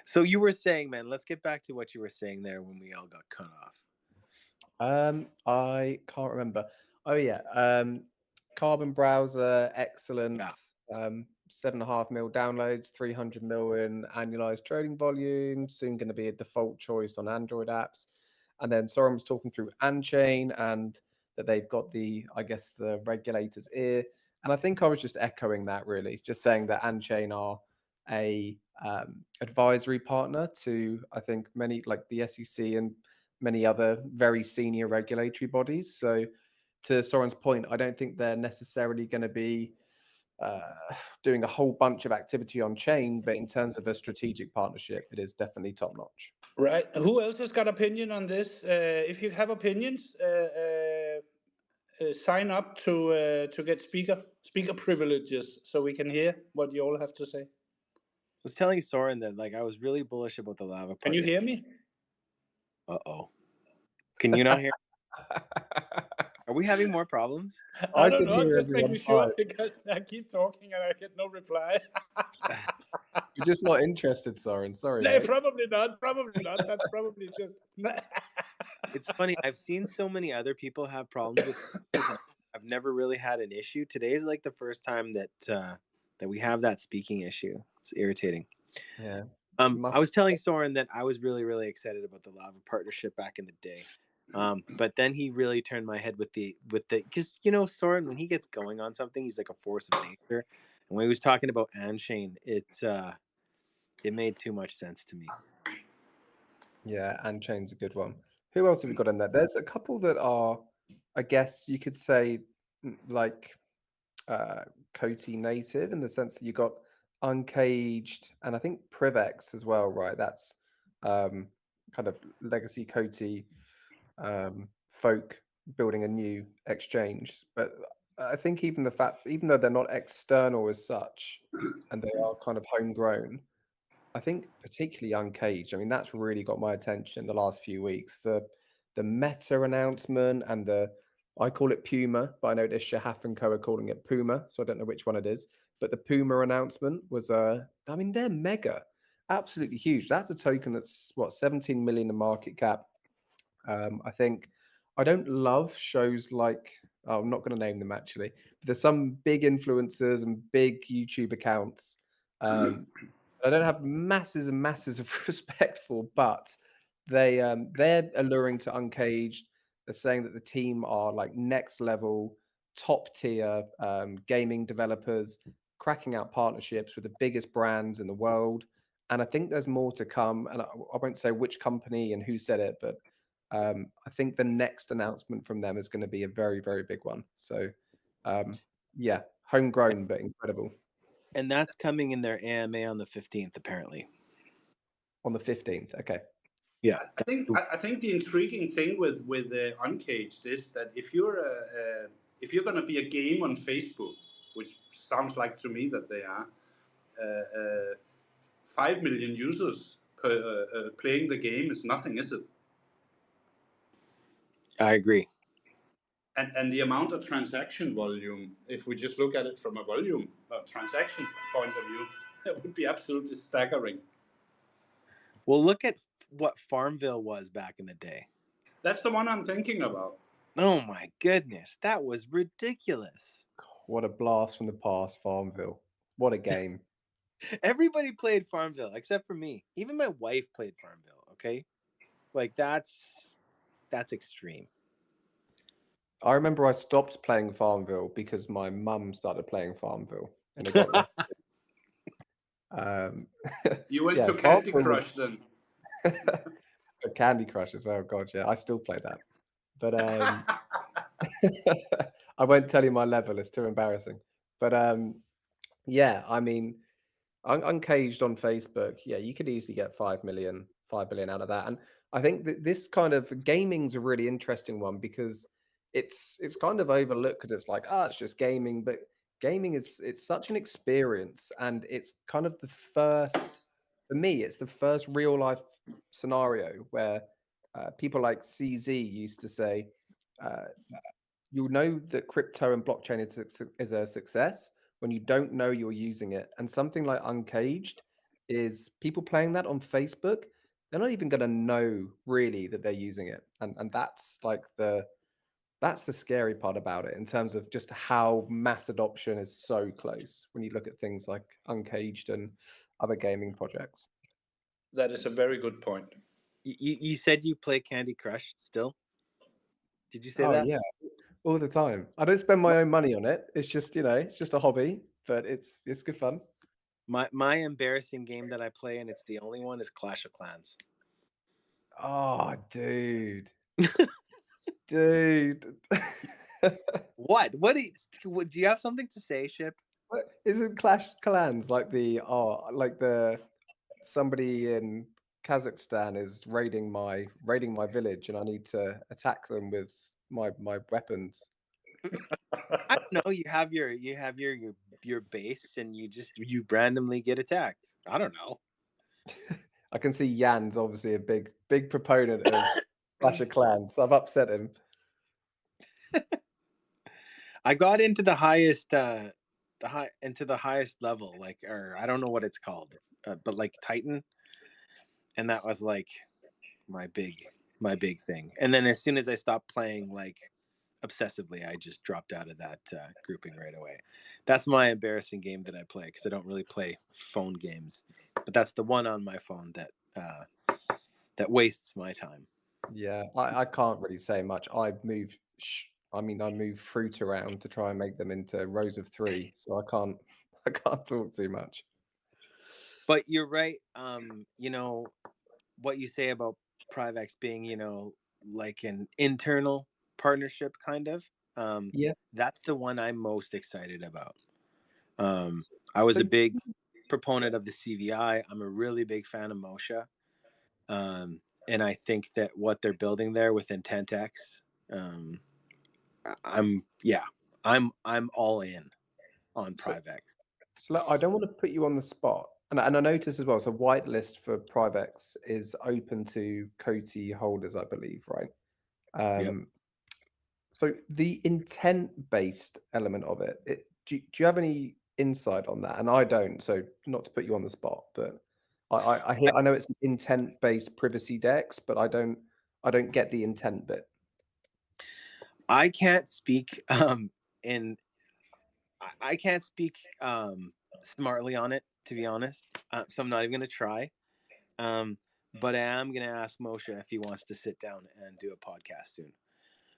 So you were saying, man, let's get back to what you were saying there when we all got cut off. I can't remember. Oh yeah, Carbon browser, excellent. Yeah. 7.5 mil downloads, 300 million annualized trading volume. Soon going to be a default choice on Android apps. And then Soren was talking through Anchain and that they've got I guess the regulator's ear. And I think I was just echoing that really, just saying that Anchain are a advisory partner to I think many like the SEC and many other very senior regulatory bodies. So, to Soren's point, I don't think they're necessarily going to be doing a whole bunch of activity on chain, but in terms of a strategic partnership, it is definitely top notch. Right. Who else has got opinion on this? If you have opinions, sign up to get speaker privileges so we can hear what you all have to say. I was telling Soren that like I was really bullish about the lava Can you partner. hear me? Uh-oh. Can you not hear? Are we having more problems? I don't can know. I'm hear just making everyone sure fine. because I keep talking and I get no reply. You're just not interested, Soren. Sorry, No, mate. probably not. Probably not. That's probably just. It's funny. I've seen so many other people have problems with speakers, and I've never really had an issue. Today is like the first time that that we have that speaking issue. It's irritating. Yeah. I was telling Soren that I was really, really excited about the lava partnership back in the day. But then he really turned my head with the because you know Soren, when he gets going on something, he's like a force of nature. And when he was talking about Anchain, it made too much sense to me. Yeah, Anchain's a good one. Who else have we got in there? There's a couple that are, I guess you could say, like COTI native in the sense that you got Uncaged and I think Privex as well, right? That's kind of legacy COTI folk building a new exchange. But I think even the fact, even though they're not external as such, and they are kind of homegrown, I think particularly Uncaged. I mean, that's really got my attention in the last few weeks. The Meta announcement and I call it Puma, but I noticed Shahaf and Co are calling it Puma, so I don't know which one it is. But the Puma announcement was I mean, they're mega, absolutely huge. That's a token that's what 17 million in market cap. I think I don't love shows like I'm not going to name them actually, but there's some big influencers and big YouTube accounts. I don't have masses and masses of respect for, but they're alluring to Uncaged. They're saying that the team are like next level, top tier gaming developers, cracking out partnerships with the biggest brands in the world. And I think there's more to come. And I won't say which company and who said it, but I think the next announcement from them is going to be a very, very big one. So, yeah, homegrown but incredible. And that's coming in their AMA on the 15th, apparently. On the 15th. Okay. Yeah. I think the intriguing thing with Uncaged is that if you're going to be a game on Facebook, which sounds like to me that they are, 5 million users playing the game is nothing, is it? I agree. And the amount of transaction volume, if we just look at it from a volume transaction point of view, it would be absolutely staggering. Well, look at what Farmville was back in the day. That's the one I'm thinking about. Oh my goodness, that was ridiculous. What a blast from the past, Farmville. What a game. Everybody played Farmville except for me. Even my wife played Farmville, okay? Like that's extreme. I remember I stopped playing Farmville because my mum started playing Farmville and it got less. You went yeah, to Candy Farmville Crush then. a Candy Crush as well. God, yeah, I still play that. But I won't tell you my level, it's too embarrassing. But yeah, I mean, Uncaged on Facebook, yeah, you could easily get 5 billion out of that. And I think that this kind of gaming's a really interesting one because it's kind of overlooked because it's like, it's just gaming, but gaming it's such an experience, and it's kind of the first for me. It's the first real life scenario where people like CZ used to say, uh, "You'll know that crypto and blockchain is a success when you don't know you're using it." And something like Uncaged is people playing that on Facebook. They're not even going to know really that they're using it, and that's the scary part about it in terms of just how mass adoption is so close when you look at things like Uncaged and other gaming projects. That is a very good point. You said you play Candy Crush still? Did you say Oh that? yeah, all the time. I don't spend my own money on it. It's just, it's just a hobby, but it's good fun. My embarrassing game that I play, and it's the only one, is Clash of Clans. Oh, dude. Dude. What? Do you have something to say, Ship? Isn't Clash Clans like the somebody in Kazakhstan is raiding my village, and I need to attack them with my weapons. I don't know. You have your base, and you randomly get attacked. I don't know. I can see Jan's obviously a big proponent of Clash of Clans. So I've upset him. I got into the highest the highest level, like, or I don't know what it's called, but like Titan, and that was like my big thing. And then as soon as I stopped playing like obsessively, I just dropped out of that grouping right away. That's my embarrassing game that I play, because I don't really play phone games, but that's the one on my phone that wastes my time. Yeah, I can't really say much. I move fruit around to try and make them into rows of three, so I can't I can't talk too much. But you're right. What you say about Privex being, like an internal partnership kind of. Yeah. That's the one I'm most excited about. I was So a big proponent of the CVI. I'm a really big fan of Moshe. And I think that what they're building there with IntentX, um, I'm all in on so Privex. so look, I don't want to put you on the spot, and I noticed as well. So whitelist for Privex is open to COTI holders, I believe, right? Yep. Um, So the intent-based element of do you have any insight on that? And I don't, so not to put you on the spot, but I know it's an intent-based privacy DEX, but I don't get the intent bit. I can't speak in I can't speak smartly on it, to be honest. So I'm not even gonna try. But I am gonna ask Moshe if he wants to sit down and do a podcast soon.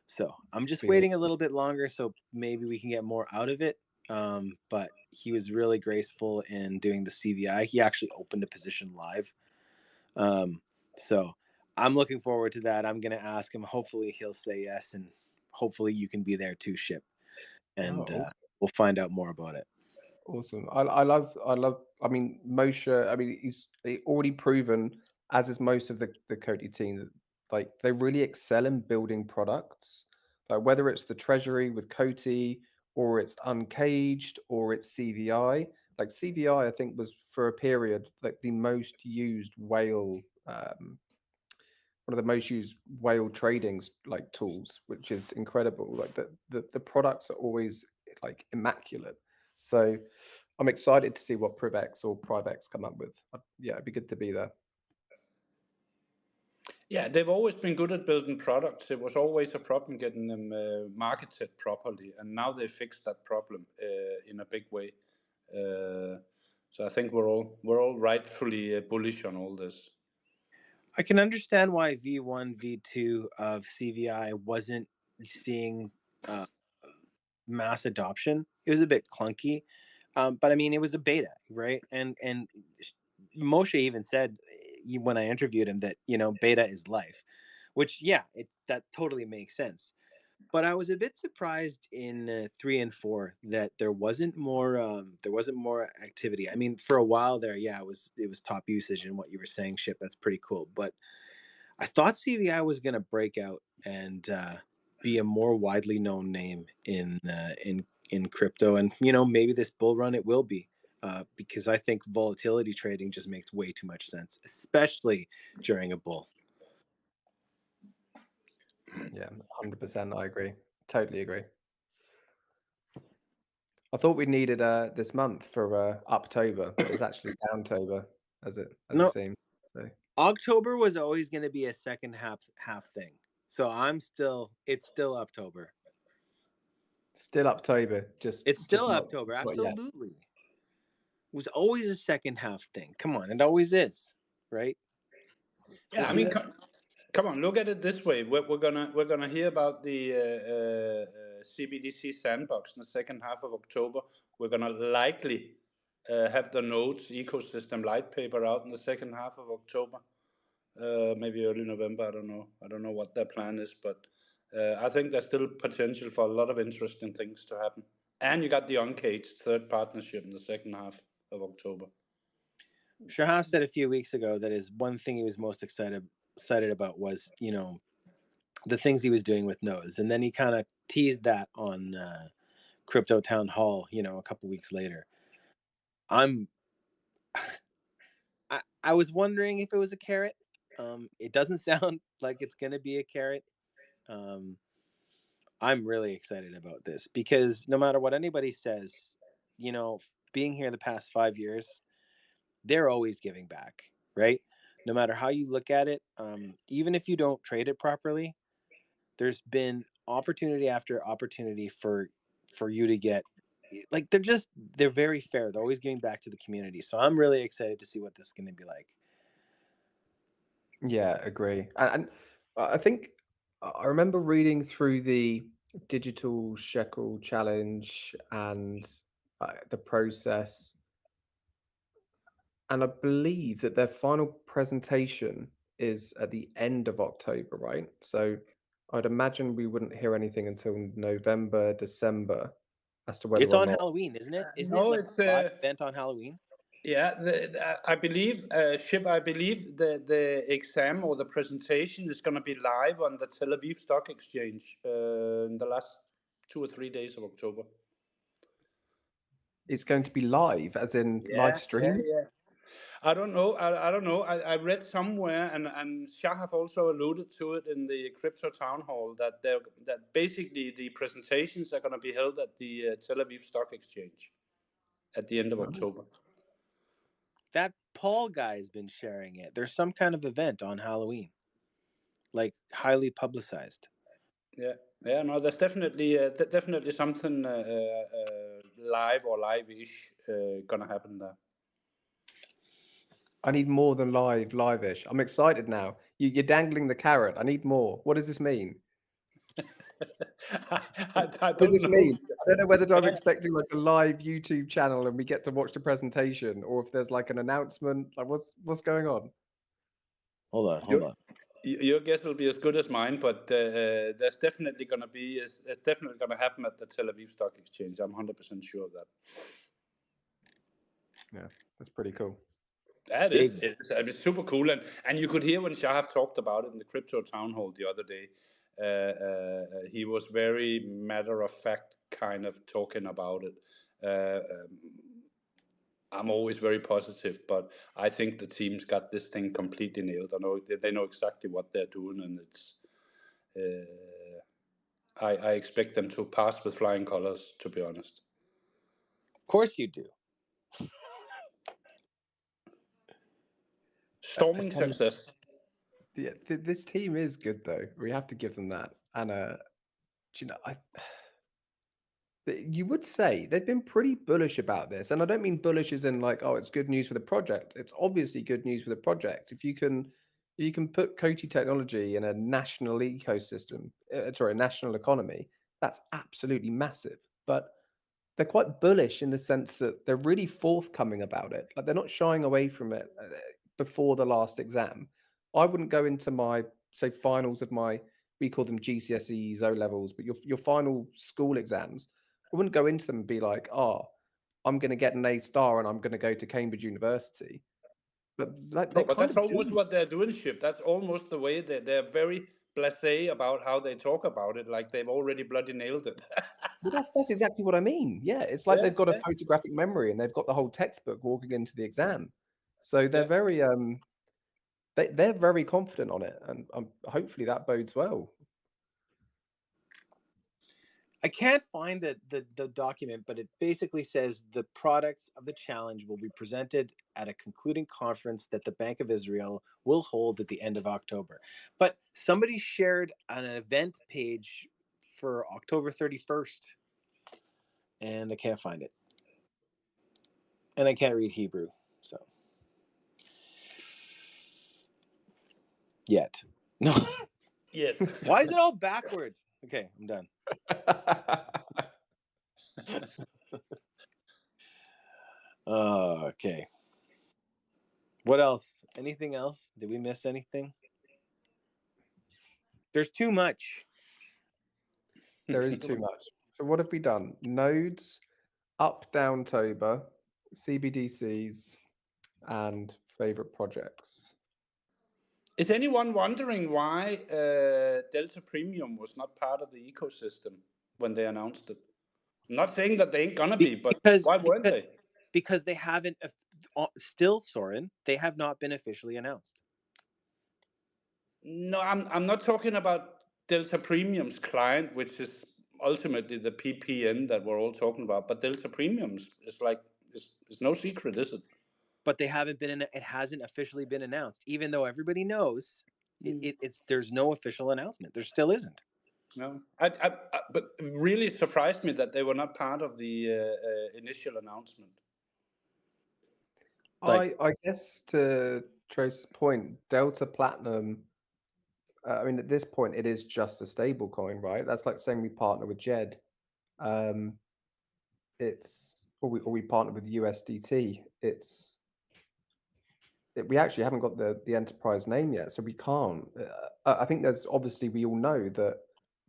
So I'm just Be waiting a little bit longer, so maybe we can get more out of it. But he was really graceful in doing the CVI. He actually opened a position live. Um, so I'm looking forward to that. I'm gonna ask him. Hopefully he'll say yes, and hopefully you can be there too, Ship, and Oh, we'll find out more about it. awesome. I love. I mean, Moshe. I mean, he's already proven, as is most of the Cody team, that like they really excel in building products. Like whether it's the Treasury with Cody, or it's Uncaged, or it's CVI. Like CVI, I think was for a period like the most used whale. One of the most used whale trading like tools, which is incredible. Like the products are always like immaculate. So I'm excited to see what Privex or Privex come up with. Yeah, it'd be good to be there. Yeah, they've always been good at building products. It was always a problem getting them marketed properly, and now they fixed that problem in a big way. Uh, so I think we're all rightfully bullish on all this. I can understand why V1, V2 of CVI wasn't seeing uh, mass adoption. It was a bit clunky, but I mean, it was a beta, right? And Moshe even said when I interviewed him that beta is life, which that totally makes sense. But I was a bit surprised in 3 and 4 that there wasn't more activity. I mean, for a while there, it was top usage, and what you were saying, Ship, that's pretty cool. But I thought CVI was going to break out and be a more widely known name in crypto, and maybe this bull run it will be, because I think volatility trading just makes way too much sense, especially during a bull. Yeah, 100%. I agree. Totally agree. I thought we needed this month for October, but it's actually Downtober as it No, seems. So October was always going to be a second half thing. So it's still October. still October, It's still not October, yet. absolutely. It was always a second half thing. Come on, it always is, right? Yeah, I mean, come on, look at it this way. We're gonna hear about the CBDC sandbox in the second half of October. We're gonna likely have the nodes ecosystem light paper out in the second half of October, maybe early November. I don't know what their plan is, but I think there's still potential for a lot of interesting things to happen. And you got the Uncaged third partnership in the second half of October. Shahaf said a few weeks ago that his one thing he was most excited about was, the things he was doing with nodes, and then he kind of teased that on Crypto Town Hall, a couple weeks later. I was wondering if it was a carrot. It doesn't sound like it's going to be a carrot. I'm really excited about this because no matter what anybody says, being here the past 5 years, they're always giving back, right? No matter how you look at it, even if you don't trade it properly, there's been opportunity after opportunity for you to get, like, they're very fair. They're always giving back to the community. So I'm really excited to see what this is going to be like. Yeah, agree. And I think I remember reading through the digital shekel challenge and the process, and I believe that their final presentation is at the end of October, right? So I'd imagine we wouldn't hear anything until November, December as to whether It's or on not. Halloween, isn't it? Isn't it No, like it's a live event on Halloween? yeah. I believe, Ship. I believe the exam or the presentation is going to be live on the Tel Aviv Stock Exchange in the last 2 or 3 days of October. It's going to be live, as in live streamed. Yeah. I don't know. I don't know. I read somewhere, and Shah have also alluded to it in the crypto town hall that that basically the presentations are going to be held at the Tel Aviv Stock Exchange at the end of October. That Paul guy's been sharing it. There's some kind of event on Halloween, like highly publicized. Yeah. No, there's definitely definitely something live or live-ish gonna happen there. I need more than live-ish. I'm excited now. You're dangling the carrot. I need more. What does this mean? I What does don't this know. mean? I don't know whether I'm expecting like a live YouTube channel and we get to watch the presentation, or if there's like an announcement. Like, what's going on? Hold on. Your guess will be as good as mine, but there's definitely going to be it's definitely going to happen at the Tel Aviv Stock Exchange. I'm 100% sure of that. Yeah, that's pretty cool. That is, it's super cool, and you could hear when Shahaf talked about it in the crypto town hall the other day. He was very matter of fact, kind of talking about it. I'm always very positive, but I think the team's got this thing completely nailed. I know they know exactly what they're doing, and it's. I expect them to pass with flying colors, to be honest. Of course you do. Storming success. Yeah, this team is good though. We have to give them that. And you would say they've been pretty bullish about this, and I don't mean bullish as in like, oh, it's good news for the project. It's obviously good news for the project. If you can put COTI technology in a national ecosystem, a national economy, that's absolutely massive. But they're quite bullish in the sense that they're really forthcoming about it. Like they're not shying away from it before the last exam. I wouldn't go into my finals of my, we call them GCSEs, O levels, but your final school exams. I wouldn't go into them and be like, oh, I'm going to get an A star and I'm going to go to Cambridge University. But like, No, they're but kind that's of almost doing. what they're doing, Ship. That's almost the way they're very blasé about how they talk about it, like they've already bloody nailed it. Well, that's exactly what I mean. Yeah, it's like Yeah, they've got a yeah. photographic memory and they've got the whole textbook walking into the exam. So they're Yeah. very they're very confident on it, and hopefully that bodes well. I can't find the document, but it basically says the products of the challenge will be presented at a concluding conference that the Bank of Israel will hold at the end of October. But somebody shared an event page for October 31st, and I can't find it. And I can't read Hebrew, so yet. No. Yeah. Why is it all backwards? Okay, I'm done. Okay. What else? Anything else? Did we miss anything? There's too much. There is too much. So what have we done? Nodes, up downtober, CBDCs, and favorite projects. Is anyone wondering why Delta Premium was not part of the ecosystem when they announced it? I'm not saying that they ain't gonna be, but why weren't they? Because they haven't still, Soren, they have not been officially announced. No, I'm not talking about Delta Premium's client, which is ultimately the PPN that we're all talking about. But Delta Premium's is like is no secret, is it? But they haven't been it hasn't officially been announced, even though everybody knows it's there's no official announcement. There still isn't. No, but it really surprised me that they were not part of the initial announcement. Like, I guess to Trace's point, Delta Platinum. I mean, at this point, it is just a stable coin, right? That's like saying we partner with Jed. Or we partner with USDT. We actually haven't got the enterprise name yet, so we can't. I think there's obviously we all know that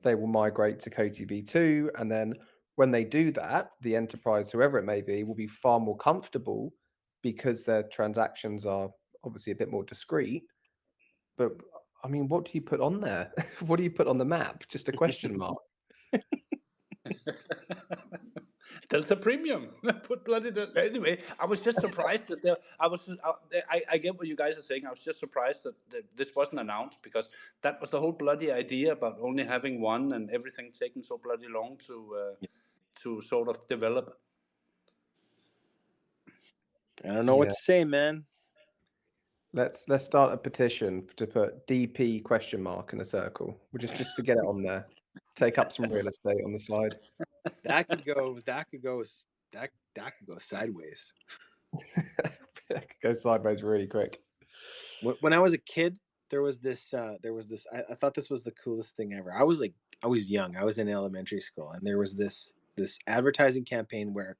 they will migrate to COTI v2, and then when they do that, the enterprise, whoever it may be, will be far more comfortable because their transactions are obviously a bit more discreet. But I mean, what do you put on there? What do you put on the map? Just a question mark. Delta Premium. Put bloody anyway. I was just surprised that there. I was. I get what you guys are saying. I was just surprised that this wasn't announced because that was the whole bloody idea about only having one and everything taking so bloody long to sort of develop. I don't know what to say, man. Let's start a petition to put DP question mark in a circle. We're just to get it on there. Take up some real estate on the slide. That could go sideways. That could go sideways really quick. When I was a kid, there was this I thought this was the coolest thing ever. I was young. I was in elementary school, and there was this advertising campaign where,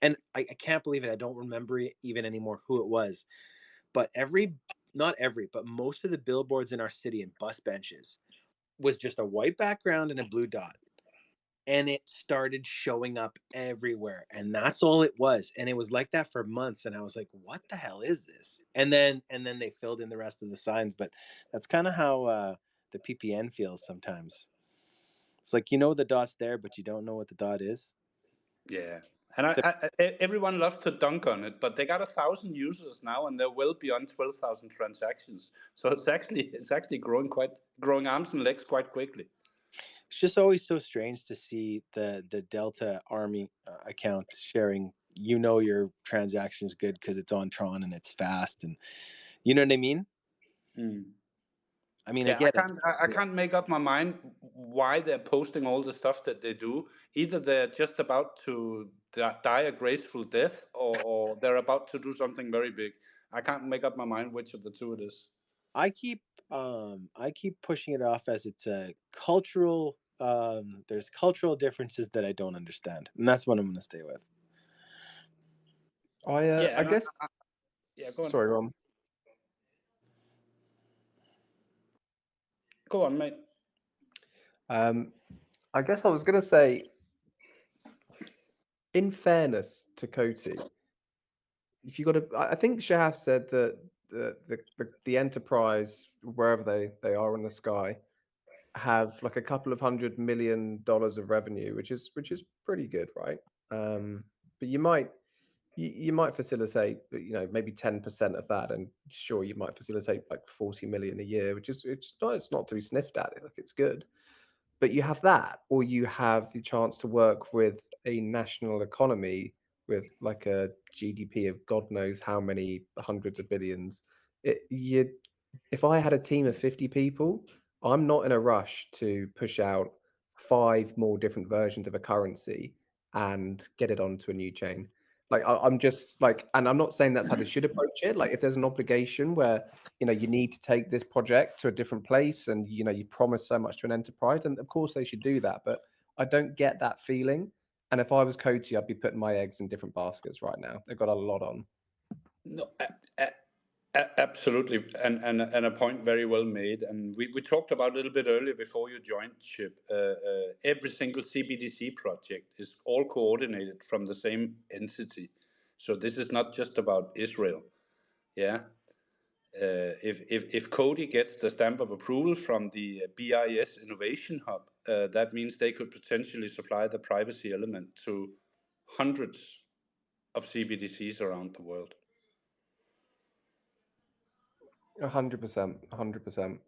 and I can't believe it. I don't remember even anymore who it was, but not every, but most of the billboards in our city and bus benches was just a white background and a blue dot. And it started showing up everywhere, and that's all it was. And it was like that for months, and I was like, what the hell is this? And then they filled in the rest of the signs. But that's kind of how the PPN feels sometimes. It's like, the dot's there, but you don't know what the dot is. Yeah, and everyone loves to dunk on it, but they got 1,000 users now, and they're well beyond 12,000 transactions. So it's actually growing arms and legs quite quickly. It's just always so strange to see the Delta Army account sharing. Your transaction's good because it's on Tron and it's fast, and you know what I mean. I mean, Yeah, I get it. I can't make up my mind why they're posting all the stuff that they do. Either they're just about to die a graceful death, or they're about to do something very big. I can't make up my mind which of the two it is. I keep pushing it off as it's a cultural. There's cultural differences that I don't understand, and that's what I'm going to stay with. I guess. Yeah, go on. Sorry, Ron. Go on, mate. I guess I was going to say, in fairness to COTI, if you got to, I think Shahaf said that the enterprise, wherever they are in the sky, have like a couple of $100 million of revenue, which is pretty good, right? But you might facilitate, maybe 10% of that, and sure, you might facilitate like 40 million a year, which is it's not to be sniffed at. Like, it's good. But you have that, or you have the chance to work with a national economy with like a GDP of God knows how many hundreds of billions. If I had a team of 50 people, I'm not in a rush to push out 5 more different versions of a currency and get it onto a new chain. Like, I'm just like, and I'm not saying that's how they should approach it. Like, if there's an obligation where you need to take this project to a different place, and you promise so much to an enterprise, and of course they should do that. But I don't get that feeling. And if I was COTI, I'd be putting my eggs in different baskets right now. They've got a lot on. No, absolutely, and a point very well made. And we talked about a little bit earlier before you joined, Chip. Every single CBDC project is all coordinated from the same entity. So this is not just about Israel. Yeah. If COTI gets the stamp of approval from the BIS Innovation Hub, that means they could potentially supply the privacy element to hundreds of CBDCs around the world. 100%, 100%.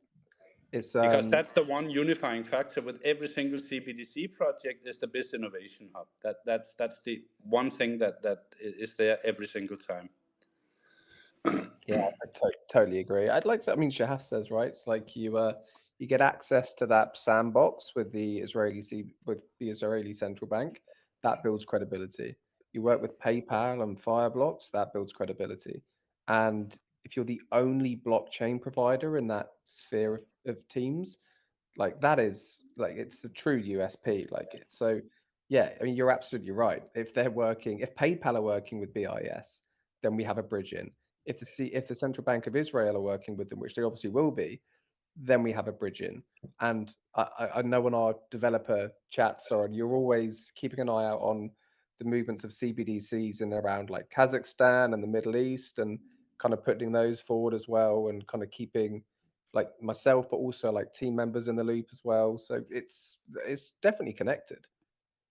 It's Because that's the one unifying factor with every single CBDC project is the BIS Innovation Hub. That's the one thing that is there every single time. Yeah, I totally agree. I'd like to. I mean, Shahaf says, right? It's like you get access to that sandbox with the Israeli central bank. That builds credibility. You work with PayPal and Fireblocks. That builds credibility. And if you're the only blockchain provider in that sphere of teams, like, that is like, it's a true USP. Like, it's so, yeah. I mean, you're absolutely right. If PayPal are working with BIS, then we have a bridge in. If the Central Bank of Israel are working with them, which they obviously will be, then we have a bridge in. And I know when our developer chats are on, you're always keeping an eye out on the movements of CBDCs in around like Kazakhstan and the Middle East, and kind of putting those forward as well, and kind of keeping like myself, but also like team members in the loop as well. So it's definitely connected.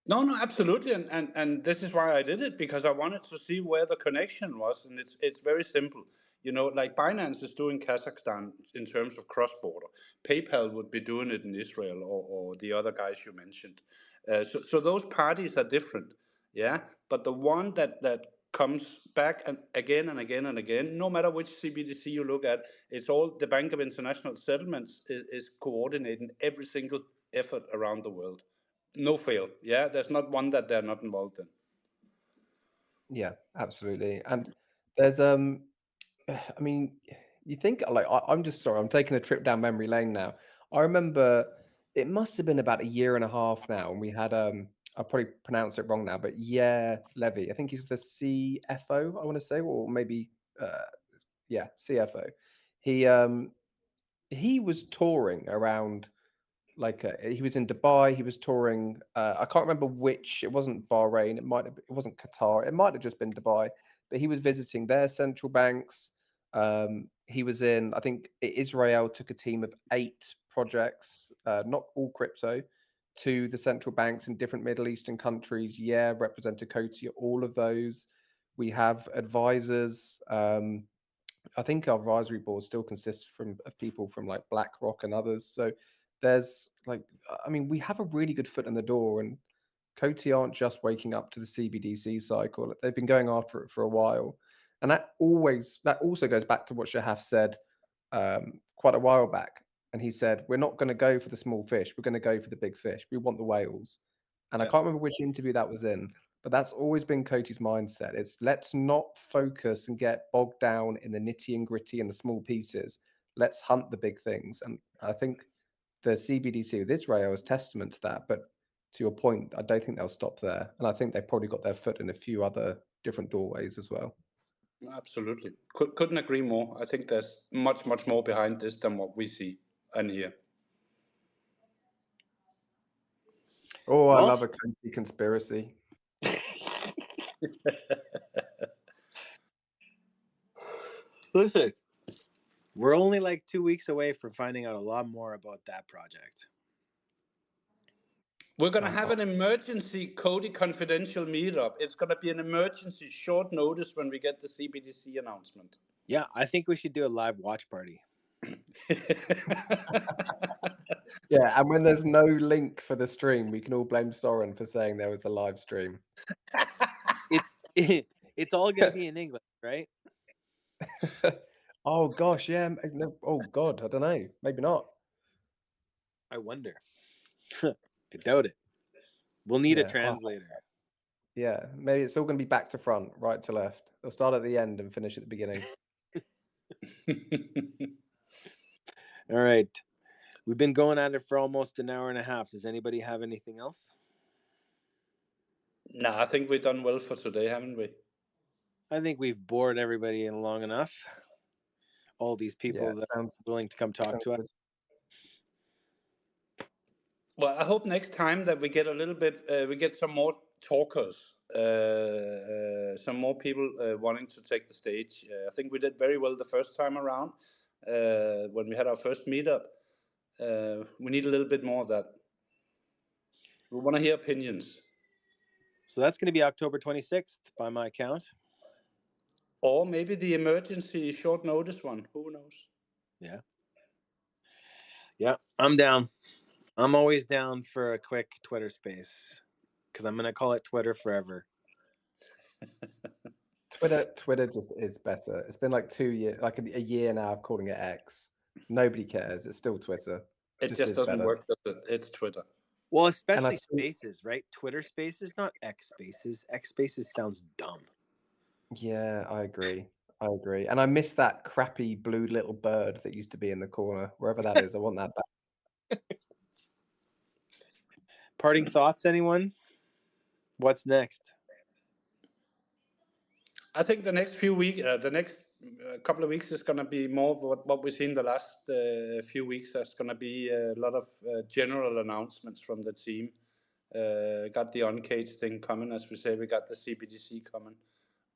No, absolutely, and this is why I did it, because I wanted to see where the connection was, and it's very simple. Like Binance is doing Kazakhstan in terms of cross border. PayPal would be doing it in Israel, or the other guys you mentioned. So those parties are different, yeah. But the one that comes back and again and again and again, no matter which CBDC you look at, it's all the Bank of International Settlements is coordinating every single effort around the world. No fail. Yeah, there's not one that they're not involved in. Yeah, absolutely. And there's I mean, you think like, I'm just sorry, I'm taking a trip down memory lane now. I remember it must have been about a year and a half now, and we had I'll probably pronounce it wrong now, but yeah, Levy. I think he's the CFO, I want to say, or maybe yeah, CFO. He was touring around, like, he was in Dubai. He was touring. I can't remember which. It wasn't Bahrain. It wasn't Qatar. It might have just been Dubai. But he was visiting their central banks. He was in, I think, Israel. Took a team of 8 projects, not all crypto, to the central banks in different Middle Eastern countries. Yeah, represented COTI, all of those. We have advisors. I think our advisory board still consists of people from like BlackRock and others. So there's like, I mean, we have a really good foot in the door, and COTI aren't just waking up to the CBDC cycle. They've been going after it for a while. And that also goes back to what Shahaf said quite a while back. And he said, we're not going to go for the small fish. We're going to go for the big fish. We want the whales. And I Yeah. can't remember which interview that was in, but that's always been COTI's mindset. It's, let's not focus and get bogged down in the nitty and gritty and the small pieces. Let's hunt the big things. And I think the CBDC with Israel is testament to that. But to your point, I don't think they'll stop there. And I think they've probably got their foot in a few other different doorways as well. Absolutely. Couldn't agree more. I think there's much more behind this than what we see and hear. Oh, I Well, love a COTI conspiracy. listen, we're only like 2 weeks away from finding out a lot more about that project. We're going to have an emergency COTI confidential meetup. It's going to be an emergency short notice when we get the CBDC announcement. Yeah, I think we should do a live watch party. Yeah, and when there's no link for the stream, we can all blame Soren for saying there was a live stream. It's all going to be in English, right? Oh gosh, yeah. Oh God, I don't know. Maybe not. I wonder. I doubt it. We'll need a translator. Yeah, maybe it's all going to be back to front, right to left. They'll start at the end and finish at the beginning. All right. We've been going at it for almost an hour and a half. Does anybody have anything else? No, I think we've done well for today, haven't we? I think we've bored everybody in long enough. All these people that are willing to come talk to us. Well, I hope next time that we get a little bit, we get some more talkers, some more people wanting to take the stage. I think we did very well the first time around when we had our first meetup. We need a little bit more of that. We want to hear opinions. So that's going to be October 26th by my count. Or maybe the emergency short notice one. Who knows? Yeah. Yeah, I'm down. I'm always down for a quick Twitter space because I'm going to call it Twitter forever. Twitter just is better. It's been like 2 years, like a year now of calling it X. Nobody cares. It's still Twitter. It just doesn't work, does it? It's Twitter. Well, especially spaces, right? Twitter spaces, not X spaces. X spaces sounds dumb. Yeah, I agree. And I miss that crappy blue little bird that used to be in the corner, wherever that is. I want that back. Parting thoughts, anyone? What's next? I think the next few weeks, the next couple of weeks is going to be more of what we've seen the last few weeks. There's going to be a lot of general announcements from the team. Got the on-cage thing coming, as we say. We got the CBDC coming.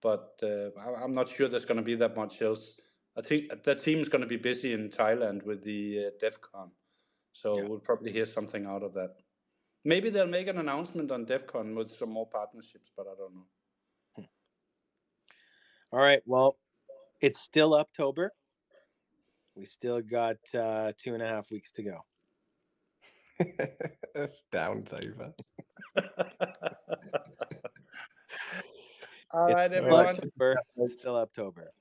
But I'm not sure there's going to be that much else. I think the team's going to be busy in Thailand with the DEF CON. So we'll probably hear something out of that. Maybe they'll make an announcement on DEF CON with some more partnerships, but I don't know. All right. Well, it's still October. We still got 2.5 weeks to go. It's down over. All right, everyone. It's still October.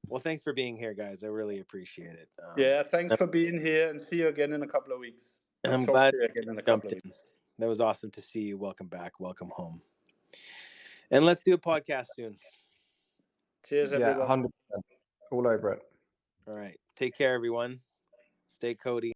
Well, thanks for being here, guys. I really appreciate it. Yeah, thanks for being here, and see you again in a couple of weeks. And I'm glad you again in a couple of weeks. That was awesome to see you. Welcome back. Welcome home. And let's do a podcast soon. Cheers, everyone. Yeah, 100%. All over it. All right. Take care, everyone. Stay COTI.